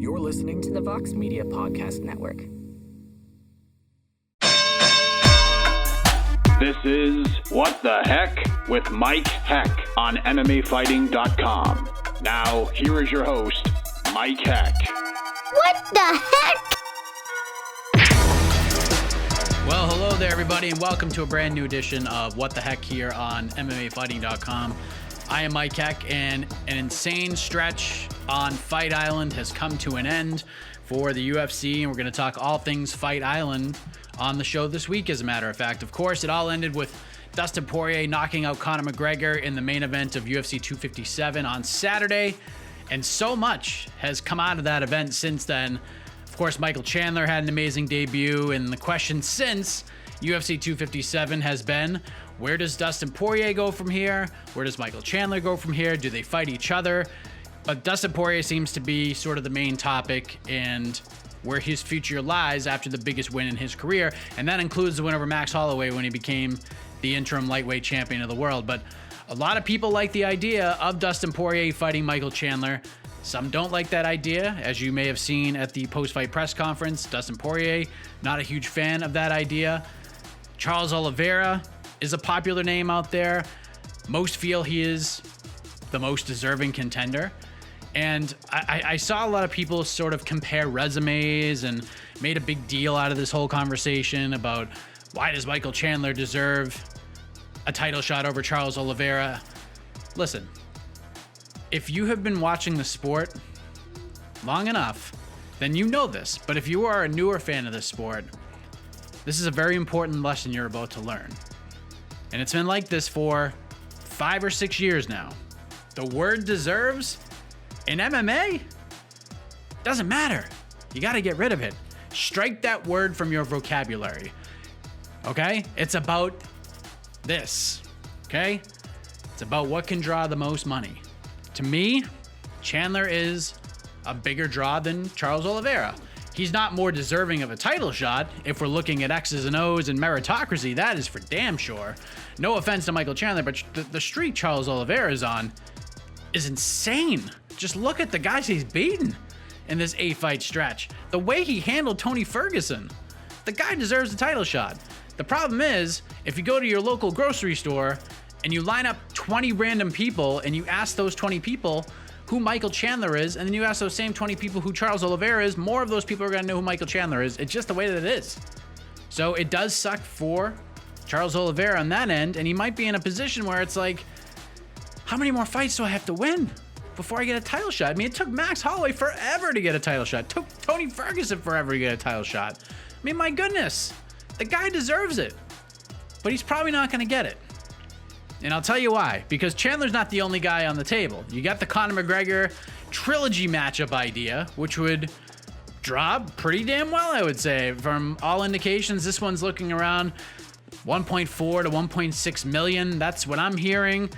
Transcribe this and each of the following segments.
You're listening to the Vox Media Podcast Network. This is What the Heck with Mike Heck on MMAfighting.com. Now, here is your host, Mike Heck. What the heck? Well, hello there, everybody, and welcome to a brand new edition of What the Heck here on MMAfighting.com. I am Mike Heck, and an insane stretch on Fight Island has come to an end for the UFC, and we're going to talk all things Fight Island on the show this week, as a matter of fact. Of course, it all ended with Dustin Poirier knocking out Conor McGregor in the main event of UFC 257 on Saturday, and so much has come out of that event since then. Of course, Michael Chandler had an amazing debut, and the question since UFC 257 has been, where does Dustin Poirier go from here? Where does Michael Chandler go from here? Do they fight each other? But Dustin Poirier seems to be sort of the main topic and where his future lies after the biggest win in his career, and that includes the win over Max Holloway when he became the interim lightweight champion of the world. But a lot of people like the idea of Dustin Poirier fighting Michael Chandler. Some don't like that idea, as you may have seen at the post-fight press conference. Dustin Poirier, not a huge fan of that idea. Charles Oliveira is a popular name out there. Most feel he is the most deserving contender. And I saw a lot of people sort of compare resumes and made a big deal out of this whole conversation about why does Michael Chandler deserve a title shot over Charles Oliveira. Listen, if you have been watching the sport long enough, then you know this. But if you are a newer fan of this sport, this is a very important lesson you're about to learn. And it's been like this for 5 or 6 years now. The word deserves in MMA doesn't matter. You got to get rid of it. Strike that word from your vocabulary. Okay? It's about this. Okay? It's about what can draw the most money. To me, Chandler is a bigger draw than Charles Oliveira. He's not more deserving of a title shot. If we're looking at X's and O's and meritocracy, that is for damn sure. No offense to Michael Chandler, but the streak Charles Oliveira is on is insane. Just look at the guys he's beaten in this 8-fight stretch. The way he handled Tony Ferguson. The guy deserves a title shot. The problem is, if you go to your local grocery store and you line up 20 random people and you ask those 20 people who Michael Chandler is, and then you ask those same 20 people who Charles Oliveira is, more of those people are going to know who Michael Chandler is. It's just the way that it is. So it does suck for Charles Oliveira on that end, and he might be in a position where it's like, how many more fights do I have to win before I get a title shot? I mean, it took Max Holloway forever to get a title shot. It took Tony Ferguson forever to get a title shot. I mean, my goodness, the guy deserves it, but he's probably not going to get it. And I'll tell you why, because Chandler's not the only guy on the table. You got the Conor McGregor trilogy matchup idea, which would draw pretty damn well, I would say. From all indications, this one's looking around 1.4 to 1.6 million. That's what I'm hearing.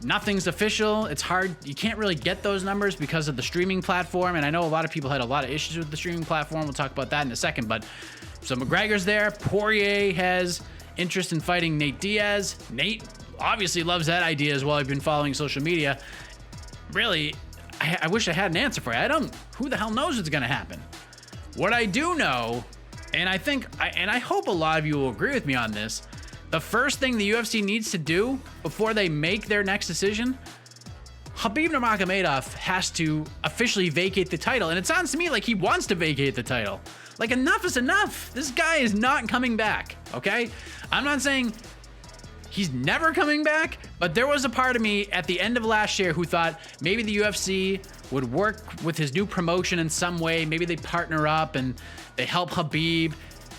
Nothing's official. It's hard. You can't really get those numbers because of the streaming platform. And I know a lot of people had a lot of issues with the streaming platform. We'll talk about that in a second. But so McGregor's there. Poirier has interest in fighting Nate Diaz. Nate obviously loves that idea as well. I've been following social media. Really, I wish I had an answer for you. Who the hell knows what's going to happen? What I do know, and I hope a lot of you will agree with me on this, the first thing the UFC needs to do before they make their next decision, Khabib Nurmagomedov has to officially vacate the title. And it sounds to me like he wants to vacate the title. Like, enough is enough. This guy is not coming back, okay? I'm not saying he's never coming back, but there was a part of me at the end of last year who thought maybe the UFC would work with his new promotion in some way. Maybe they partner up and they help Khabib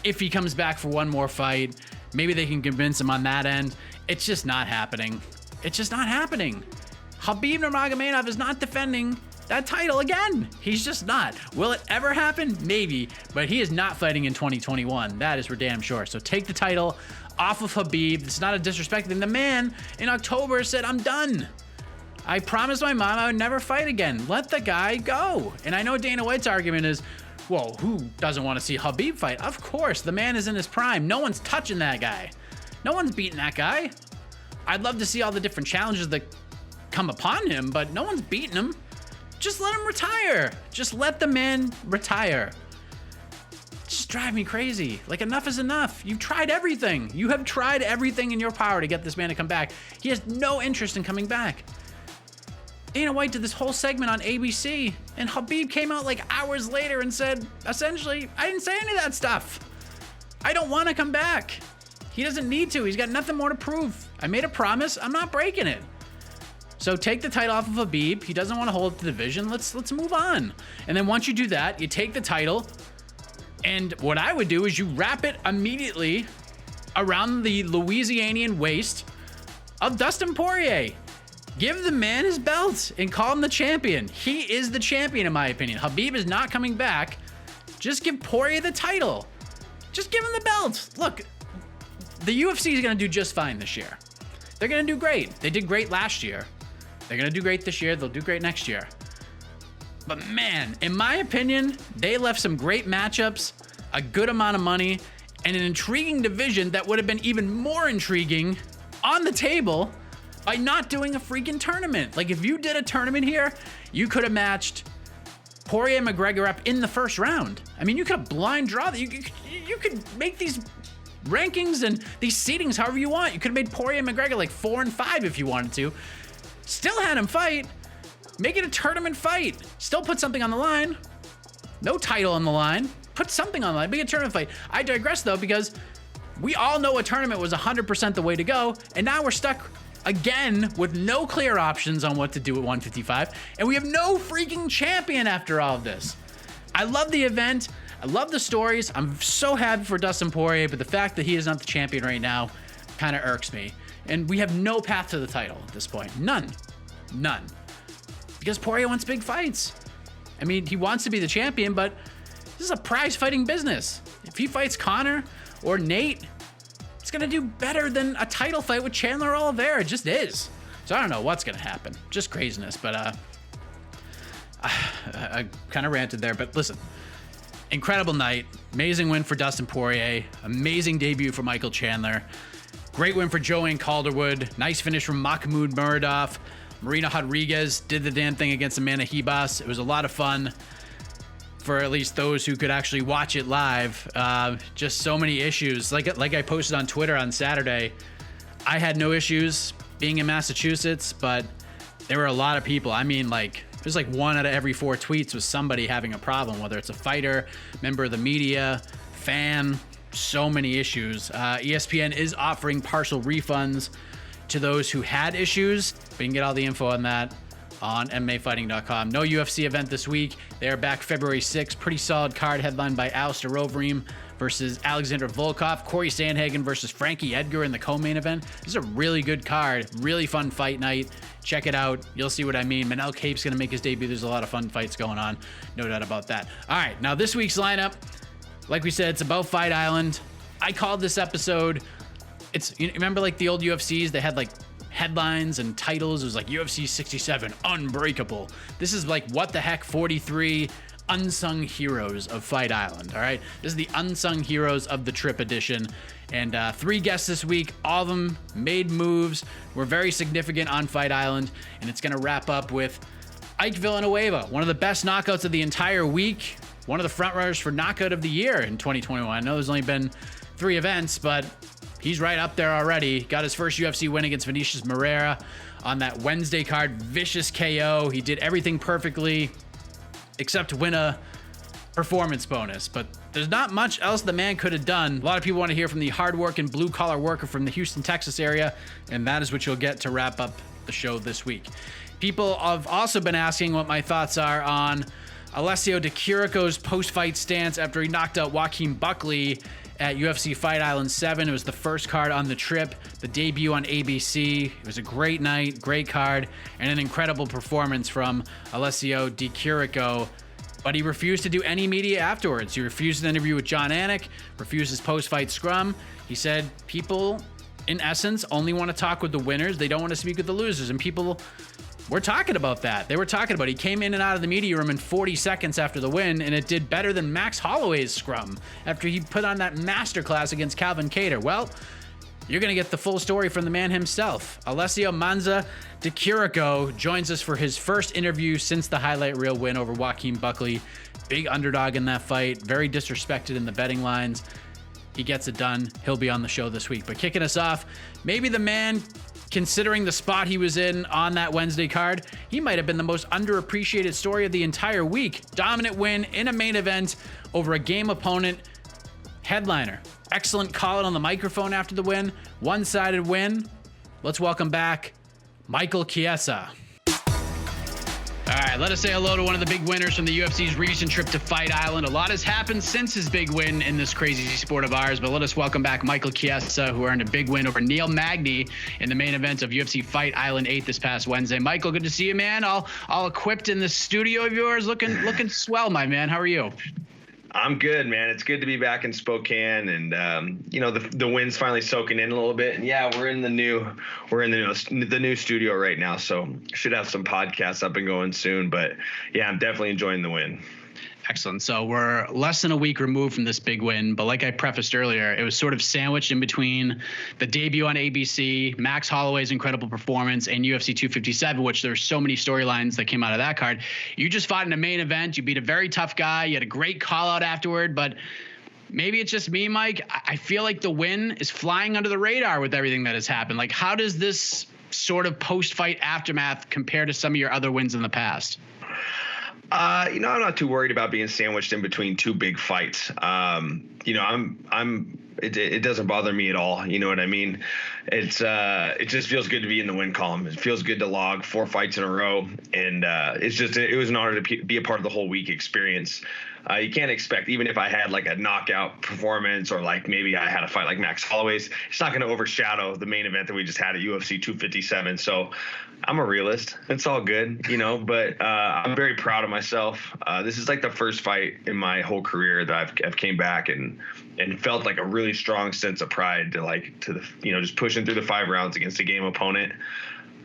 if he comes back for one more fight. Maybe they can convince him on that end. It's just not happening. It's just not happening. Khabib Nurmagomedov is not defending that title again. He's just not. Will it ever happen? Maybe, but he is not fighting in 2021. That is for damn sure. So take the title off of Khabib. It's not a disrespect. And the man in October said, I'm done. I promised my mom I would never fight again. Let the guy go. And I know Dana White's argument is, well, who doesn't want to see Khabib fight? Of course, the man is in his prime. No one's touching that guy. No one's beating that guy. I'd love to see all the different challenges that come upon him, but no one's beating him. Just let him retire. Just let the man retire. Just drive me crazy. Like, enough is enough. You've tried everything. You have tried everything in your power to get this man to come back. He has no interest in coming back. Dana White did this whole segment on ABC, and Khabib came out like hours later and said, essentially, I didn't say any of that stuff. I don't want to come back. He doesn't need to. He's got nothing more to prove. I made a promise. I'm not breaking it. So take the title off of Khabib. He doesn't want to hold the division. Let's move on. And then once you do that, you take the title. And what I would do is you wrap it immediately around the Louisianian waist of Dustin Poirier. Give the man his belt and call him the champion. He is the champion, in my opinion. Khabib is not coming back. Just give Poirier the title. Just give him the belt. Look, the UFC is going to do just fine this year. They're going to do great. They did great last year. They're going to do great this year. They'll do great next year. But man, in my opinion, they left some great matchups, a good amount of money, and an intriguing division that would have been even more intriguing on the table by not doing a freaking tournament. Like, if you did a tournament here, you could have matched Poirier and McGregor up in the first round. I mean, you could have blind draw that. You could make these rankings and these seedings however you want. You could have made Poirier and McGregor like 4 and 5 if you wanted to. Still had him fight. Make it a tournament fight. Still put something on the line. No title on the line. Put something on the line. Make it a tournament fight. I digress though, because we all know a tournament was 100% the way to go, and now we're stuck again with no clear options on what to do at 155, and we have no freaking champion after all of this. I love the event. I love the stories. I'm so happy for Dustin Poirier, but the fact that he is not the champion right now kind of irks me. And we have no path to the title at this point. None. Because Poirier wants big fights. I mean, he wants to be the champion, but this is a prize fighting business. If he fights Conor or Nate, it's going to do better than a title fight with Chandler Oliveira. It just is. So I don't know what's going to happen. Just craziness. But I kind of ranted there. But listen, incredible night. Amazing win for Dustin Poirier. Amazing debut for Michael Chandler. Great win for Joanne Calderwood. Nice finish from Mahmoud Muradov. Marina Rodriguez did the damn thing against Amanda Hebas. It was a lot of fun for at least those who could actually watch it live. Just so many issues. Like I posted on Twitter on Saturday, I had no issues being in Massachusetts, but there were a lot of people. I mean, like, there's like 1 out of every 4 tweets was somebody having a problem, whether it's a fighter, member of the media, fan. So many issues. ESPN is offering partial refunds to those who had issues. We can get all the info on that on MMAfighting.com. No UFC event this week. They are back February 6th. Pretty solid card headlined by Alistair Overeem versus Alexander Volkov. Corey Sandhagen versus Frankie Edgar in the co-main event. This is a really good card. Really fun fight night. Check it out. You'll see what I mean. Manel Kape's going to make his debut. There's a lot of fun fights going on. No doubt about that. All right. Now this week's lineup, like we said, it's about Fight Island. I called this episode, you remember like the old UFCs, they had like headlines and titles. It was like UFC 67 Unbreakable. This is like What the Heck 43 Unsung Heroes of Fight Island. All right, this is the Unsung Heroes of the Trip edition, and 3 guests this week. All of them made moves, were very significant on Fight Island, and it's gonna wrap up with Ike Villanueva, one of the best knockouts of the entire week, one of the frontrunners for knockout of the year in 2021. I know there's only been 3 events, but he's right up there already. Got his first UFC win against Vinicius Moreira on that Wednesday card. Vicious KO. He did everything perfectly except win a performance bonus. But there's not much else the man could have done. A lot of people want to hear from the hard-working blue-collar worker from the Houston, Texas area, and that is what you'll get to wrap up the show this week. People have also been asking what my thoughts are on Alessio Di Chirico's post-fight stance after he knocked out Joaquin Buckley at UFC Fight Island 7. It was the first card on the trip, the debut on ABC. It was a great night, great card, and an incredible performance from Alessio Di Chirico. But he refused to do any media afterwards. He refused an interview with John Anik, refused his post-fight scrum. He said people, in essence, only want to talk with the winners. They don't want to speak with the losers. And people were talking about that. They were talking about it. He came in and out of the media room in 40 seconds after the win, and it did better than Max Holloway's scrum after he put on that masterclass against Calvin Kattar. Well, You're going to get the full story from the man himself. Alessio Di Chirico joins us for his first interview since the highlight reel win over Joaquin Buckley. Big underdog in that fight, very disrespected in the betting lines. He gets it done. He'll be on the show this week. But kicking us off, maybe the man, considering the spot he was in on that Wednesday card, he might have been the most underappreciated story of the entire week. Dominant win in a main event over a game opponent. Headliner. Excellent call out on the microphone after the win. One-sided win. Let's welcome back Michael Chiesa. All right, let us say hello to one of the big winners from the UFC's recent trip to Fight Island. A lot has happened since his big win in this crazy sport of ours, but let us welcome back Michael Chiesa, who earned a big win over Neil Magny in the main event of UFC Fight Island 8 this past Wednesday. Michael, good to see you, man. All equipped in the studio of yours, looking swell, my man. How are you? I'm good, man. It's good to be back in Spokane, and the wind's finally soaking in a little bit. And yeah, we're in the new studio right now, so should have some podcasts up and going soon. But yeah, I'm definitely enjoying the win. Excellent. So we're less than a week removed from this big win, but like I prefaced earlier, it was sort of sandwiched in between the debut on ABC, Max Holloway's incredible performance, and UFC 257, which there's so many storylines that came out of that card. You just fought in a main event. You beat a very tough guy. You had a great call out afterward, but maybe it's just me, Mike. I feel like the win is flying under the radar with everything that has happened. Like, how does this sort of post-fight aftermath compare to some of your other wins in the past? I'm not too worried about being sandwiched in between two big fights. It doesn't bother me at all. You know what I mean? It just feels good to be in the win column. It feels good to log 4 fights in a row. And it was an honor to be a part of the whole week experience. You can't expect, even if I had like a knockout performance or like maybe I had a fight like Max Holloway's, it's not going to overshadow the main event that we just had at UFC 257. So I'm a realist. It's all good, but I'm very proud of myself. This is like the first fight in my whole career that I've came back and felt like a really strong sense of pride to just pushing through the 5 rounds against a game opponent.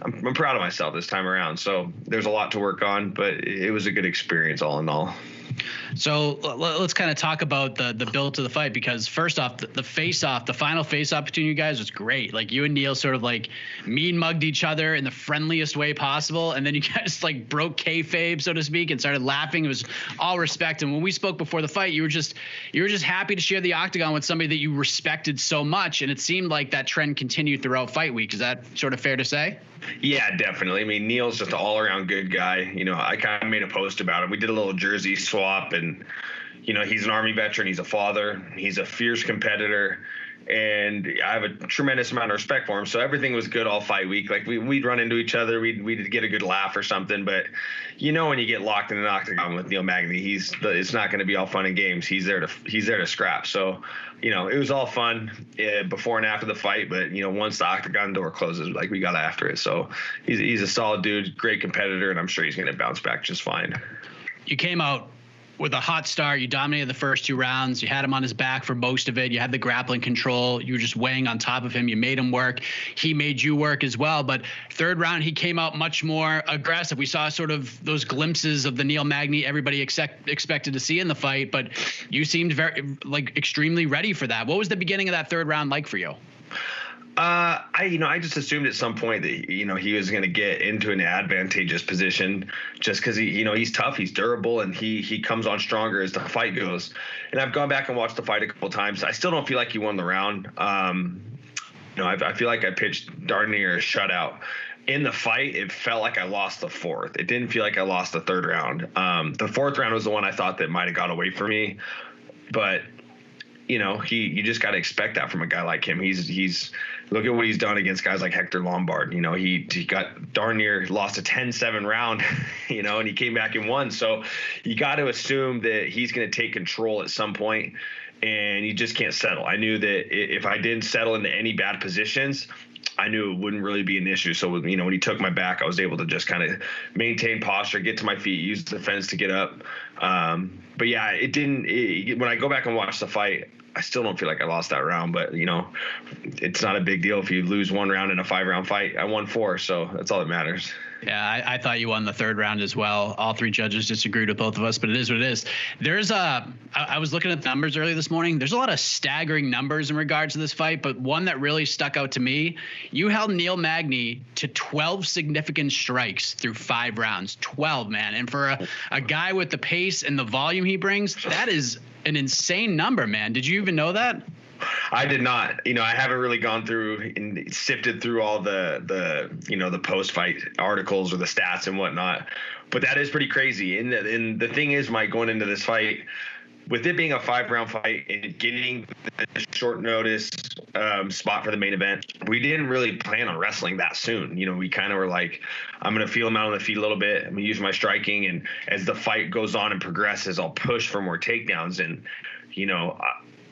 I'm proud of myself this time around. So there's a lot to work on, but it was a good experience all in all. So let's kind of talk about the build to the fight, because first off, the final face-off between you guys was great. Like, you and Neil sort of like mean mugged each other in the friendliest way possible, and then you guys like broke kayfabe, so to speak, and started laughing. It was all respect. And when we spoke before the fight, you were just happy to share the octagon with somebody that you respected so much, and it seemed like that trend continued throughout fight week. Is that sort of fair to say? Yeah, definitely. I mean, Neil's just an all-around good guy. I kind of made a post about it. We did a little jersey swap, and he's an Army veteran. He's a father. He's a fierce competitor, and I have a tremendous amount of respect for him. So everything was good all fight week. Like, we'd run into each other. We'd get a good laugh or something. But when you get locked in an octagon with Neil Magny, it's not going to be all fun and games. He's there to scrap. So it was all fun before and after the fight. But once the octagon door closes, like, we got after it. So he's a solid dude, great competitor, and I'm sure he's going to bounce back just fine. You came out with a hot start. You dominated the first 2 rounds. You had him on his back for most of it. You had the grappling control. You were just weighing on top of him. You made him work. He made you work as well. But 3rd round, he came out much more aggressive. We saw sort of those glimpses of the Neil Magny everybody expected to see in the fight, but you seemed extremely ready for that. What was the beginning of that 3rd round like for you? I just assumed at some point that, he was going to get into an advantageous position just because he's tough, he's durable, and he comes on stronger as the fight goes. And I've gone back and watched the fight a couple times. I still don't feel like he won the round. I feel like I pitched darn near a shutout. In the fight, it felt like I lost the 4th. It didn't feel like I lost the 3rd round. The 4th round was the one I thought that might have got away from me, but you just got to expect that from a guy like him. He's look at what he's done against guys like Hector Lombard. He got darn near lost a 10-7 round, and he came back and won. So you got to assume that he's going to take control at some point, and you just can't settle. I knew that if I didn't settle into any bad positions, I knew it wouldn't really be an issue. So, when he took my back, I was able to just kind of maintain posture, get to my feet, use the fence to get up. But yeah, when I go back and watch the fight, I still don't feel like I lost that round, but it's not a big deal if you lose 1 round in a 5-round fight. I won 4, so that's all that matters. Yeah, I thought you won the third round as well. All three judges disagreed with both of us, but it is what it is. I was looking at the numbers early this morning. There's a lot of staggering numbers in regards to this fight, but one that really stuck out to me, you held Neil Magny to 12 significant strikes through 5 rounds. 12, man. And for a guy with the pace and the volume he brings, that is an insane number, man. Did you even know that? I did not. I haven't really gone through and sifted through all the post-fight articles or the stats and whatnot, but that is pretty crazy. And the thing is, Mike, going into this fight, with it being a 5-round fight and getting the short notice spot for the main event, we didn't really plan on wrestling that soon. We kind of were like, I'm going to feel him out on the feet a little bit. I'm going to use my striking. And as the fight goes on and progresses, I'll push for more takedowns. And,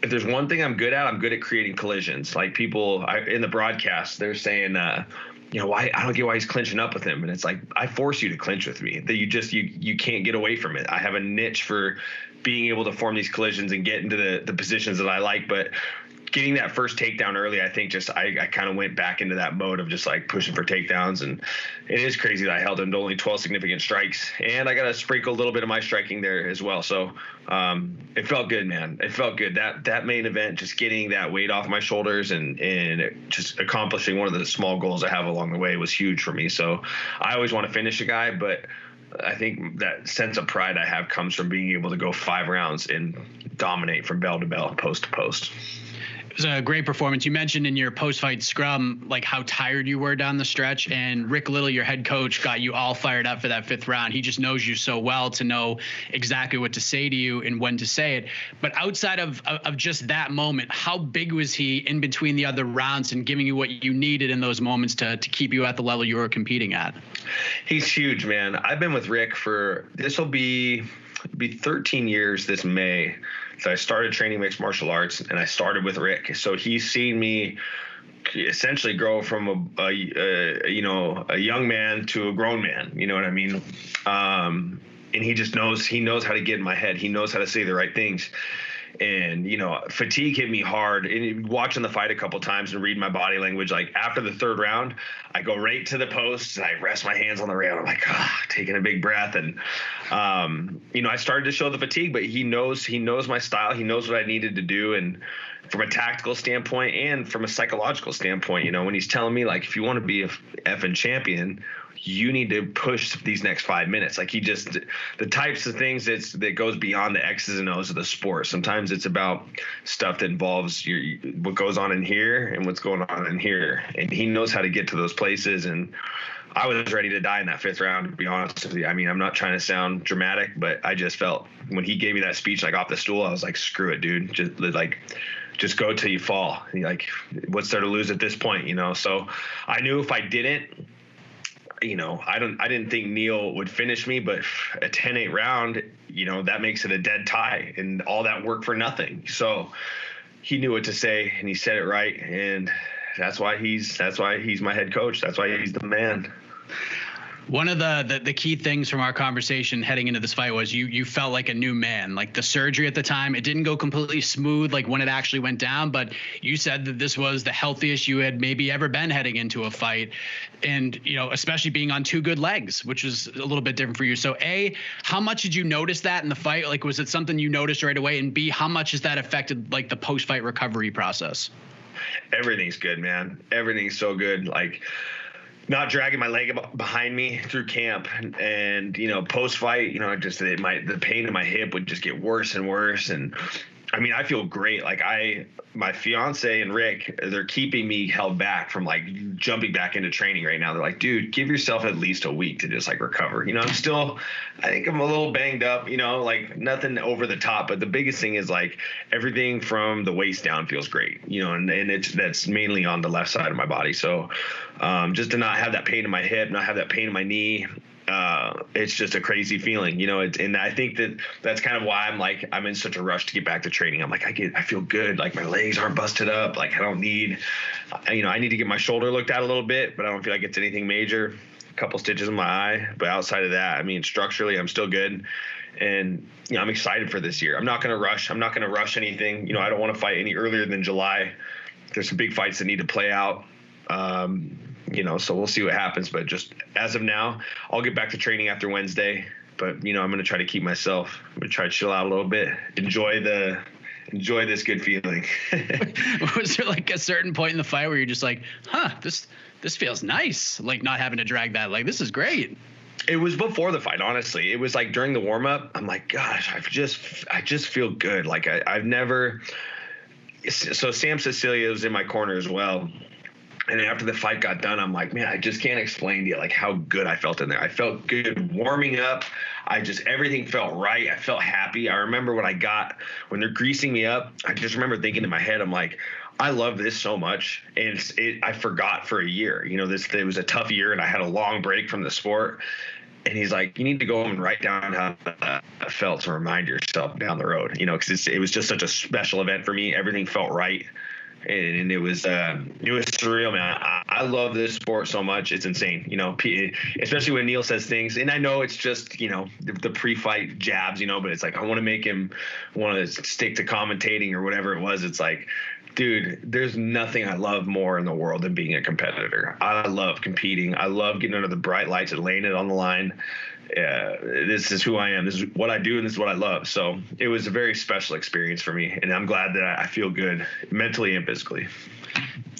if there's one thing I'm good at, I'm good at creating collisions. Like people in the broadcast, they're saying, why I don't get why he's clinching up with him. And it's like, I force you to clinch with me. That you can't get away from it. I have a niche for being able to form these collisions and get into the positions that I like. But getting that first takedown early, I think I kind of went back into that mode of just like pushing for takedowns. And it is crazy that I held him to only 12 significant strikes. And I got to sprinkle a little bit of my striking there as well. So it felt good, man. It felt good. That main event, just getting that weight off my shoulders and just accomplishing one of the small goals I have along the way was huge for me. So I always want to finish a guy, but I think that sense of pride I have comes from being able to go 5 rounds and dominate from bell to bell, post to post. It was a great performance. You mentioned in your post-fight scrum, like how tired you were down the stretch, and Rick Little, your head coach, got you all fired up for that 5th round. He just knows you so well to know exactly what to say to you and when to say it. But outside of just that moment, how big was he in between the other rounds and giving you what you needed in those moments to keep you at the level you were competing at? He's huge, man. I've been with Rick this will be 13 years this May. So I started training mixed martial arts, and I started with Rick. So he's seen me essentially grow from a young man to a grown man. You know what I mean? And he just knows how to get in my head. He knows how to say the right things. And, fatigue hit me hard. And watching the fight a couple times and reading my body language, like after the 3rd round, I go right to the post and I rest my hands on the rail. I'm like, taking a big breath. And, I started to show the fatigue, but he knows my style. He knows what I needed to do. And from a tactical standpoint and from a psychological standpoint, when he's telling me, like, if you want to be a effing champion, you need to push these next 5 minutes. Like the types of things that goes beyond the X's and O's of the sport. Sometimes it's about stuff that involves what goes on in here and what's going on in here. And he knows how to get to those places. And I was ready to die in that 5th round, to be honest with you. I mean, I'm not trying to sound dramatic, but I just felt when he gave me that speech, like off the stool, I was like, screw it, dude. Just go till you fall. Like, what's there to lose at this point, So I knew if I didn't, I didn't think Neil would finish me, but a 10-8 round, that makes it a dead tie and all that work for nothing. So he knew what to say and he said it right. And that's why he's my head coach. That's why he's the man. One of the key things from our conversation heading into this fight was you felt like a new man. Like the surgery at the time, it didn't go completely smooth like when it actually went down, but you said that this was the healthiest you had maybe ever been heading into a fight. And, especially being on 2 good legs, which was a little bit different for you. So A, how much did you notice that in the fight? Like, was it something you noticed right away? And B, how much has that affected like the post-fight recovery process? Everything's good, man. Everything's so good. Like, not dragging my leg behind me through camp and post fight, the pain in my hip would just get worse and worse. And I mean, I feel great. Like my fiance and Rick, they're keeping me held back from like jumping back into training right now. They're like, dude, give yourself at least a week to just like recover. I think I'm a little banged up, like nothing over the top, but the biggest thing is like everything from the waist down feels great, and that's mainly on the left side of my body. So just to not have that pain in my hip, not have that pain in my knee, it's just a crazy feeling, and I think that's kind of why I'm in such a rush to get back to training. I'm like, I feel good. Like my legs aren't busted up. Like I need to get my shoulder looked at a little bit, but I don't feel like it's anything major. A couple stitches in my eye, but outside of that, I mean, structurally I'm still good. And, I'm excited for this year. I'm not going to rush. I'm not going to rush anything. I don't want to fight any earlier than July. There's some big fights that need to play out. so we'll see what happens. But just as of now, I'll get back to training after Wednesday. But, I'm going to try to keep myself. I'm going to try to chill out a little bit, enjoy this good feeling. Was there like a certain point in the fight where you're just like, this feels nice, like not having to drag that, like this is great? It was before the fight, honestly. It was like during the warm up, I'm like, gosh, I just feel good. Like I've never. So Sam Cecilia was in my corner as well. And after the fight got done, I'm like, man, I just can't explain to you like how good I felt in there. I felt good warming up. Everything felt right. I felt happy. I remember when they're greasing me up, I just remember thinking in my head, I'm like, I love this so much. And I forgot for a year, it was a tough year and I had a long break from the sport. And he's like, you need to go home and write down how that felt to remind yourself down the road, because it was just such a special event for me. Everything felt right. And it was surreal, man. I love this sport so much. It's insane, especially when Neil says things. And I know it's just, the pre-fight jabs, but it's like I want to make him want to stick to commentating or whatever it was. It's like, dude, there's nothing I love more in the world than being a competitor. I love competing. I love getting under the bright lights and laying it on the line. This is who I am. This is what I do, and this is what I love. So it was a very special experience for me, and I'm glad that I feel good mentally and physically.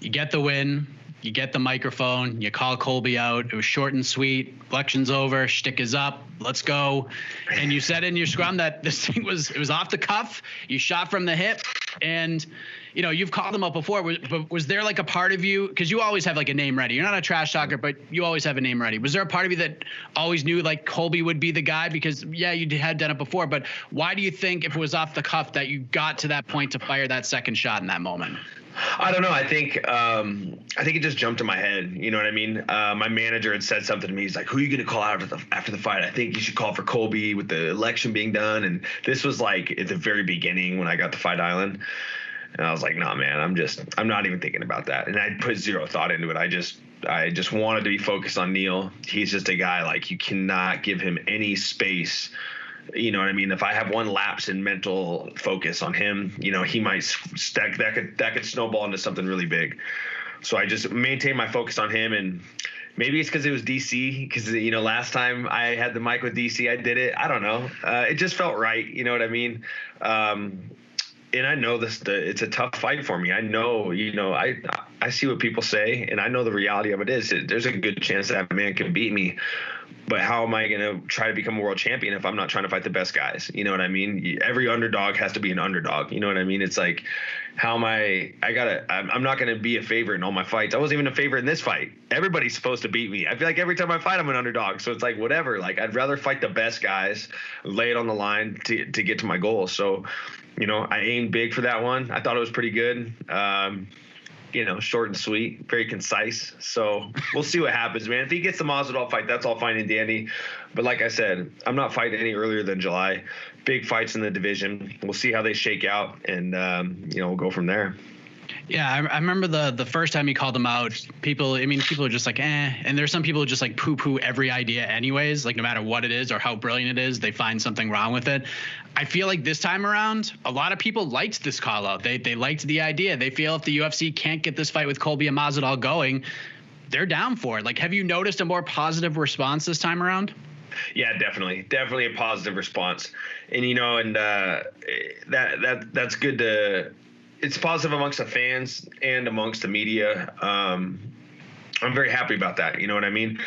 You get the win. You get the microphone. You call Colby out. It was short and sweet. Election's over. Shtick is up. Let's go. And you said in your scrum that this thing was off the cuff. You shot from the hip, and you've called them out before. But was there like a part of you, because you always have like a name ready. You're not a trash talker, but you always have a name ready. Was there a part of you that always knew like Colby would be the guy? Because you had done it before, but why do you think if it was off the cuff that you got to that point to fire that second shot in that moment? I don't know. I think it just jumped in my head. You know what I mean? My manager had said something to me. He's like, "Who are you going to call out after the fight? I think you should call for Colby with the election being done." And this was like at the very beginning when I got to Fight Island. And I was like, "Nah, man, I'm not even thinking about that." And I put zero thought into it. I just wanted to be focused on Neil. He's just a guy like you cannot give him any space. You know what I mean? If I have one lapse in mental focus on him, he might stack that could snowball into something really big. So I just maintained my focus on him, and maybe it's because it was DC. Because last time I had the mic with DC, I did it. I don't know. It just felt right. You know what I mean? And I know it's a tough fight for me. I know, I see what people say, and I know the reality of it is there's a good chance that man can beat me. But how am I going to try to become a world champion if I'm not trying to fight the best guys? You know what I mean? Every underdog has to be an underdog. You know what I mean? It's like, I'm not going to be a favorite in all my fights. I wasn't even a favorite in this fight. Everybody's supposed to beat me. I feel like every time I fight, I'm an underdog. So it's like, whatever. Like, I'd rather fight the best guys, lay it on the line to get to my goal. So, I aimed big for that one. I thought it was pretty good. Short and sweet, very concise. So we'll see what happens, man. If he gets the Masvidal fight, that's all fine and dandy. But like I said, I'm not fighting any earlier than July. Big fights in the division. We'll see how they shake out, and we'll go from there. Yeah, I remember the first time you called them out, people are just like, and there's some people who just like poo-poo every idea anyways, like no matter what it is or how brilliant it is, they find something wrong with it. I feel like this time around, a lot of people liked this call out. They liked the idea. They feel if the UFC can't get this fight with Colby and Masvidal going, they're down for it. Like, have you noticed a more positive response this time around? Yeah, definitely a positive response. And, that's good to, it's positive amongst the fans and amongst the media. I'm very happy about that. You know what I mean?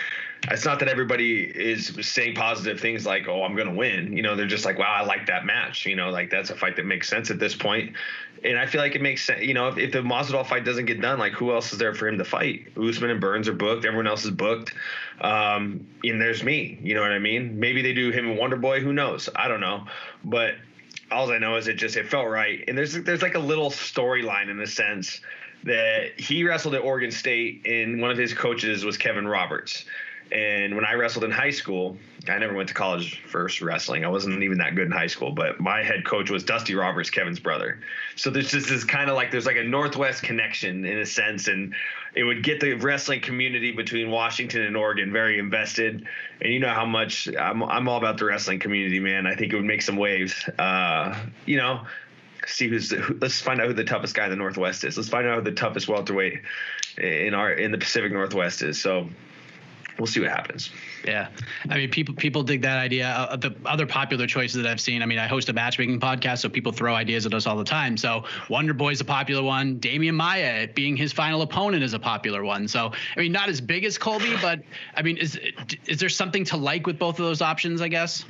It's not that everybody is saying positive things like, "Oh, I'm going to win." They're just like, "Wow, I like that match." Like that's a fight that makes sense at this point. And I feel like it makes sense. If the Masvidal fight doesn't get done, like who else is there for him to fight? Usman and Burns are booked. Everyone else is booked. And there's me. You know what I mean? Maybe they do him and Wonder Boy. Who knows? I don't know. But all I know is it felt right. And there's like a little storyline in the sense that he wrestled at Oregon State, and one of his coaches was Kevin Roberts. And when I wrestled in high school, I never went to college for wrestling. I wasn't even that good in high school, but my head coach was Dusty Roberts, Kevin's brother. So there's just this kind of like, there's like a Northwest connection in a sense. And it would get the wrestling community between Washington and Oregon very invested. And you know how much I'm all about the wrestling community, man. I think it would make some waves. let's find out who the toughest guy in the Northwest is. Let's find out who the toughest welterweight in the Pacific Northwest is. So we'll see what happens. Yeah. I mean, people dig that idea. The other popular choices that I've seen, I mean, I host a matchmaking podcast, so people throw ideas at us all the time. So Wonder Boy's a popular one. Damian Maia being his final opponent is a popular one. So, I mean, not as big as Colby, but I mean, is there something to like with both of those options, I guess?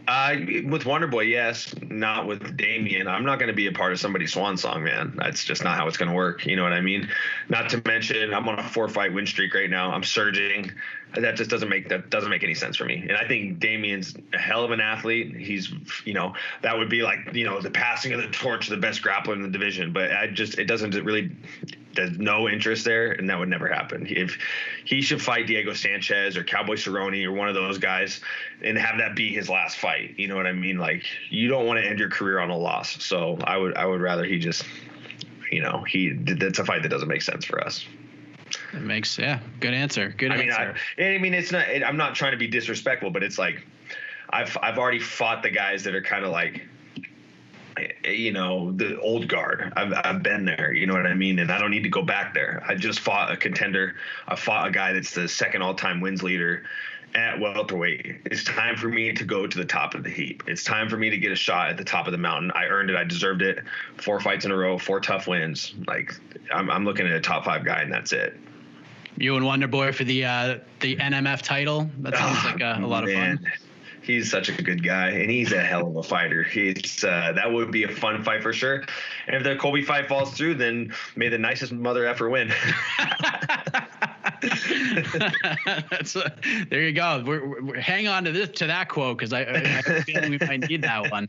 With Wonder Boy, yes. Not with Damian. I'm not going to be a part of somebody's swan song, man. That's just not how it's going to work. You know what I mean? Not to mention, I'm on a 4-fight win streak right now. I'm surging. That just doesn't make any sense for me. And I think Damian's a hell of an athlete. He's, that would be like, the passing of the torch, the best grappler in the division. But there's no interest there, and that would never happen. If he should fight Diego Sanchez or Cowboy Cerrone or one of those guys and have that be his last fight, you know what I mean? Like, you don't want to end your career on a loss. So I would rather he just, that's a fight that doesn't make sense for us. It makes, good answer. I'm not trying to be disrespectful, but it's like, I've already fought the guys that are kind of like, the old guard. I've been there, you know what I mean? And I don't need to go back there. I just fought a contender. I fought a guy that's the second all-time wins leader at welterweight. It's time for me to go to the top of the heap. It's time for me to get a shot at the top of the mountain. I earned it. I deserved it. 4 fights in a row, 4 tough wins. Like, I'm looking at a top 5 guy, and that's it. You and Wonder Boy for the NMF title. That sounds like a lot of fun. He's such a good guy, and he's a hell of a fighter. That would be a fun fight for sure. And if the Colby fight falls through, then may the nicest mother effer win. There you go. We're hang on to that quote, because I have a feeling we might need that one.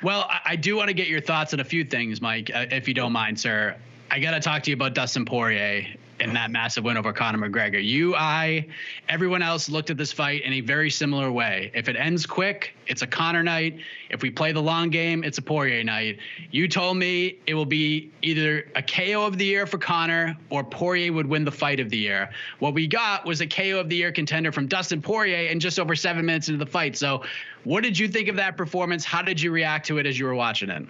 Well, I do want to get your thoughts on a few things, Mike, if you don't mind, sir. I got to talk to you about Dustin Poirier and that massive win over Conor McGregor. Everyone else looked at this fight in a very similar way. If it ends quick, it's a Conor night. If we play the long game, it's a Poirier night. You told me it will be either a KO of the year for Conor or Poirier would win the fight of the year. What we got was a KO of the year contender from Dustin Poirier in just over 7 minutes into the fight. So what did you think of that performance? How did you react to it as you were watching it?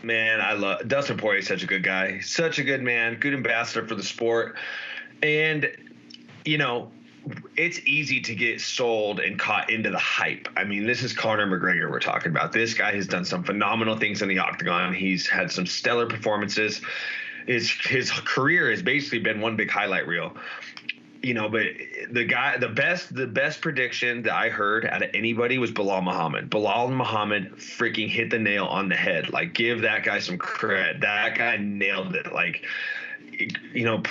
Man, I love Dustin Poirier. Such a good guy, such a good man, good ambassador for the sport. And, it's easy to get sold and caught into the hype. I mean, this is Conor McGregor we're talking about. This guy has done some phenomenal things in the octagon. He's had some stellar performances. His career has basically been one big highlight reel. But the best prediction that I heard out of anybody was Bilal Muhammad. Bilal Muhammad freaking hit the nail on the head. Like, give that guy some credit. That guy nailed it. Like,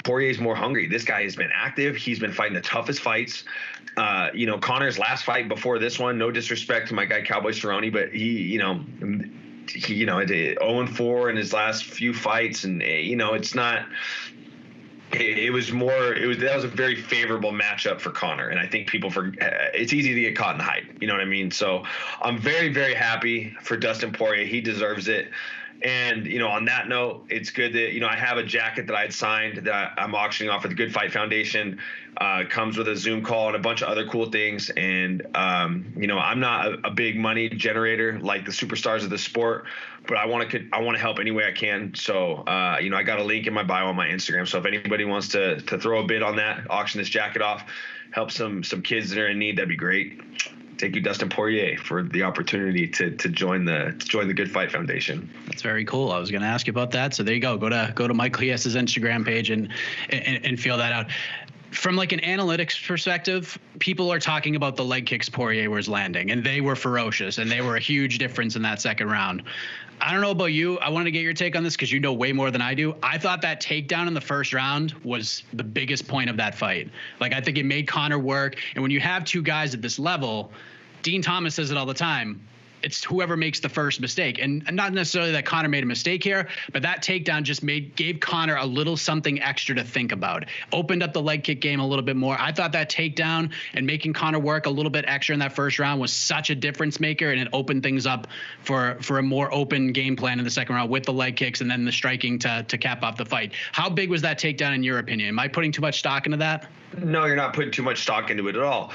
Poirier's more hungry. This guy has been active. He's been fighting the toughest fights. Conor's last fight before this one, no disrespect to my guy Cowboy Cerrone, but he 0-4 in his last few fights, and it's not. That was a very favorable matchup for Conor, and I think it's easy to get caught in the hype. You know what I mean? So I'm very, very happy for Dustin Poirier. He deserves it. And, on that note, it's good that, I have a jacket that I had signed that I'm auctioning off at the Good Fight Foundation. Comes with a Zoom call and a bunch of other cool things. And, I'm not a big money generator like the superstars of the sport, but I want to help any way I can. So, I got a link in my bio on my Instagram. So if anybody wants to throw a bid on that, auction this jacket off, help some kids that are in need, that'd be great. Thank you, Dustin Poirier, for the opportunity to join the Good Fight Foundation. That's very cool. I was going to ask you about that. So there you go. Go to Michael Chiesa.to's Instagram page and feel that out. From like an analytics perspective, people are talking about the leg kicks Poirier was landing, and they were ferocious, and they were a huge difference in that second round. I don't know about you. I wanted to get your take on this because you know way more than I do. I thought that takedown in the first round was the biggest point of that fight. Like, I think it made Conor work. And when you have two guys at this level, Dean Thomas says it all the time, it's whoever makes the first mistake. And not necessarily that Conor made a mistake here, but that takedown just gave Conor a little something extra to think about. Opened up the leg kick game a little bit more. I thought that takedown and making Conor work a little bit extra in that first round was such a difference maker, and it opened things up for a more open game plan in the second round with the leg kicks and then the striking to cap off the fight. How big was that takedown in your opinion? Am I putting too much stock into that? No, you're not putting too much stock into it at all.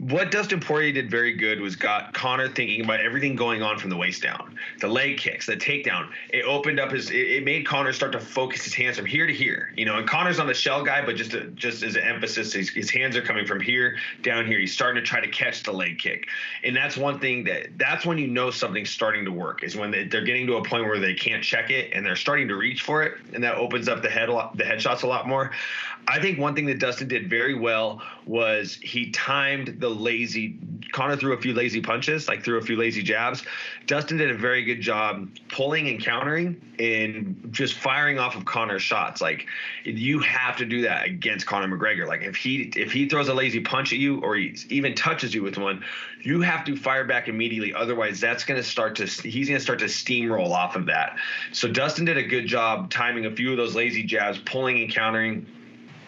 what Dustin Poirier did very good was got Conor thinking about everything going on from the waist down. The leg kicks, the takedown. It opened up it made Conor start to focus his hands from here to here. And Conor's not a shell guy, but just as an emphasis, his hands are coming from here down here. He's starting to try to catch the leg kick. And that's one thing that's when something's starting to work, is when they're getting to a point where they can't check it and they're starting to reach for it. And that opens up the headshots a lot more. I think one thing that Dustin did very well was he timed the Conor threw a few lazy punches, threw a few lazy jabs. Dustin did a very good job pulling and countering and just firing off of Conor's shots. You have to do that against Conor McGregor. If he throws a lazy punch at you or he even touches you with one, you have to fire back immediately. Otherwise, he's going to start to steamroll off of that. So Dustin did a good job timing a few of those lazy jabs, pulling and countering.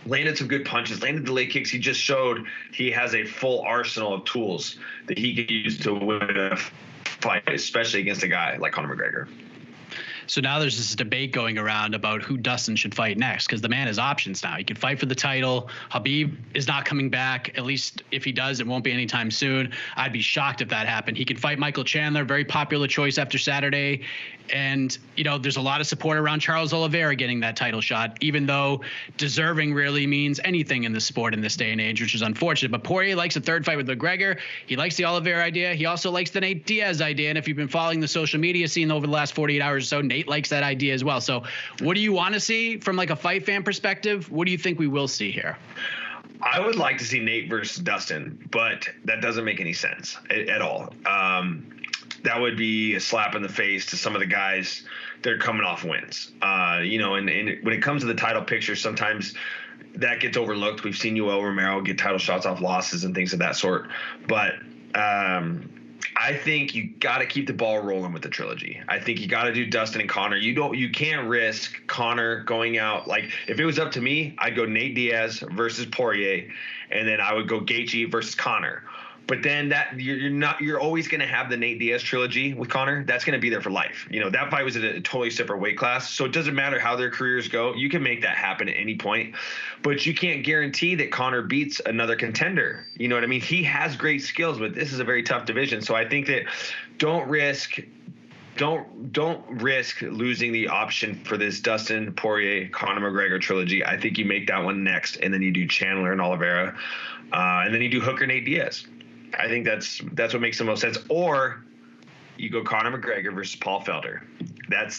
Landed some good punches, landed the leg kicks. He just showed he has a full arsenal of tools that he could use to win a fight, especially against a guy like Conor McGregor. So now there's this debate going around about who Dustin should fight next, because the man has options now. He could fight for the title. Habib is not coming back. At least if he does, it won't be anytime soon. I'd be shocked if that happened. He could fight Michael Chandler, very popular choice after Saturday. And, there's a lot of support around Charles Oliveira getting that title shot, even though deserving really means anything in the sport in this day and age, which is unfortunate. But Poirier likes a third fight with McGregor. He likes the Oliveira idea. He also likes the Nate Diaz idea. And if you've been following the social media scene over the last 48 hours or so, Nate likes that idea as well. So what do you want to see from a fight fan perspective? What do you think we will see here? I would like to see Nate versus Dustin, but that doesn't make any sense at all. That would be a slap in the face to some of the guys that are coming off wins. And when it comes to the title picture, sometimes that gets overlooked. We've seen Yoel Romero get title shots off losses and things of that sort. But I think you got to keep the ball rolling with the trilogy. I think you got to do Dustin and Conor. You can't risk Conor going out. If it was up to me, I'd go Nate Diaz versus Poirier, and then I would go Gaethje versus Conor. But then you're always going to have the Nate Diaz trilogy with Conor. That's going to be there for life. That fight was at a totally separate weight class. So it doesn't matter how their careers go. You can make that happen at any point, but you can't guarantee that Conor beats another contender. You know what I mean? He has great skills, but this is a very tough division. So I think that don't risk losing the option for this Dustin Poirier Conor McGregor trilogy. I think you make that one next, and then you do Chandler and Oliveira, and then you do Hooker Nate Diaz. I think that's what makes the most sense. Or you go Conor McGregor versus Paul Felder. That's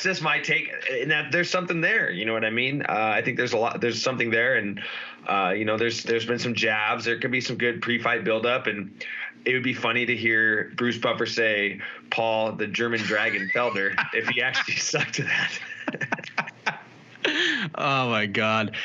just my take. And that there's something there. You know what I mean? I think there's something there, and there's been some jabs. There could be some good pre-fight buildup, and it would be funny to hear Bruce Buffer say Paul the German Dragon Felder if he actually stuck to that. Oh my God.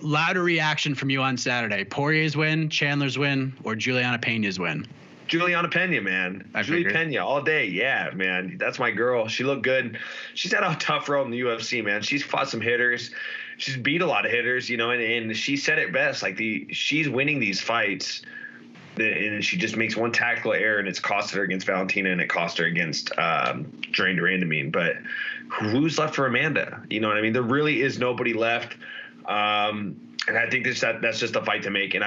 Louder reaction from you on Saturday. Poirier's win, Chandler's win, or Juliana Pena's win? Juliana Pena, man. Julie Pena all day. Yeah, man. That's my girl. She looked good. She's had a tough road in the UFC, man. She's fought some hitters. She's beat a lot of hitters, and she said it best. She's winning these fights, and she just makes one tactical error, and it's costed her against Valentina, and it cost her against Drain Durandamine. But who's left for Amanda? You know what I mean? There really is nobody left. And I think that's just a fight to make. And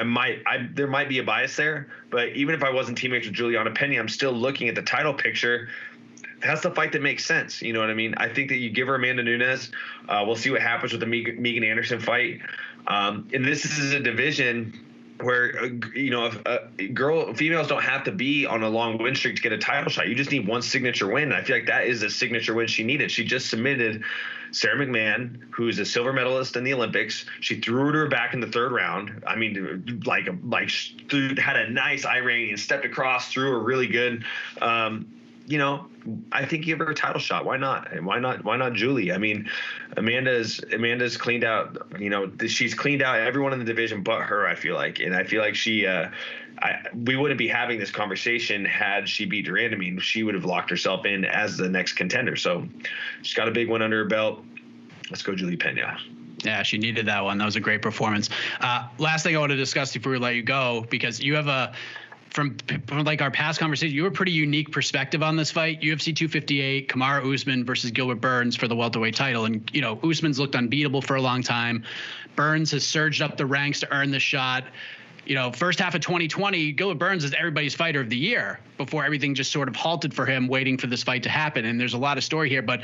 there might be a bias there, but even if I wasn't teammates with Juliana Pena, I'm still looking at the title picture. That's the fight that makes sense. You know what I mean? I think that you give her Amanda Nunes. We'll see what happens with the Megan Anderson fight. And this is a division where females don't have to be on a long win streak to get a title shot. You just need one signature win. And I feel like that is a signature win she needed. She just submitted Sarah McMahon, who's a silver medalist in the Olympics. She threw her to her back in the third round. I mean, had a nice Iranian, stepped across, threw her really good. I think give her a title shot. Why not? And why not Julie? I mean, Amanda's cleaned out. She's cleaned out everyone in the division but her. I feel like, and I feel like we wouldn't be having this conversation had she beat Durandamine. She would have locked herself in as the next contender. So she's got a big one under her belt. Let's go, Julie Pena. Yeah, she needed that one. That was a great performance. Last thing I want to discuss before we let you go, because you have from our past conversation, you have a pretty unique perspective on this fight. UFC 258, Kamaru Usman versus Gilbert Burns for the welterweight title. And, Usman's looked unbeatable for a long time. Burns has surged up the ranks to earn the shot. first half of 2020, Gilbert Burns is everybody's fighter of the year before everything just sort of halted for him, waiting for this fight to happen. And there's a lot of story here, but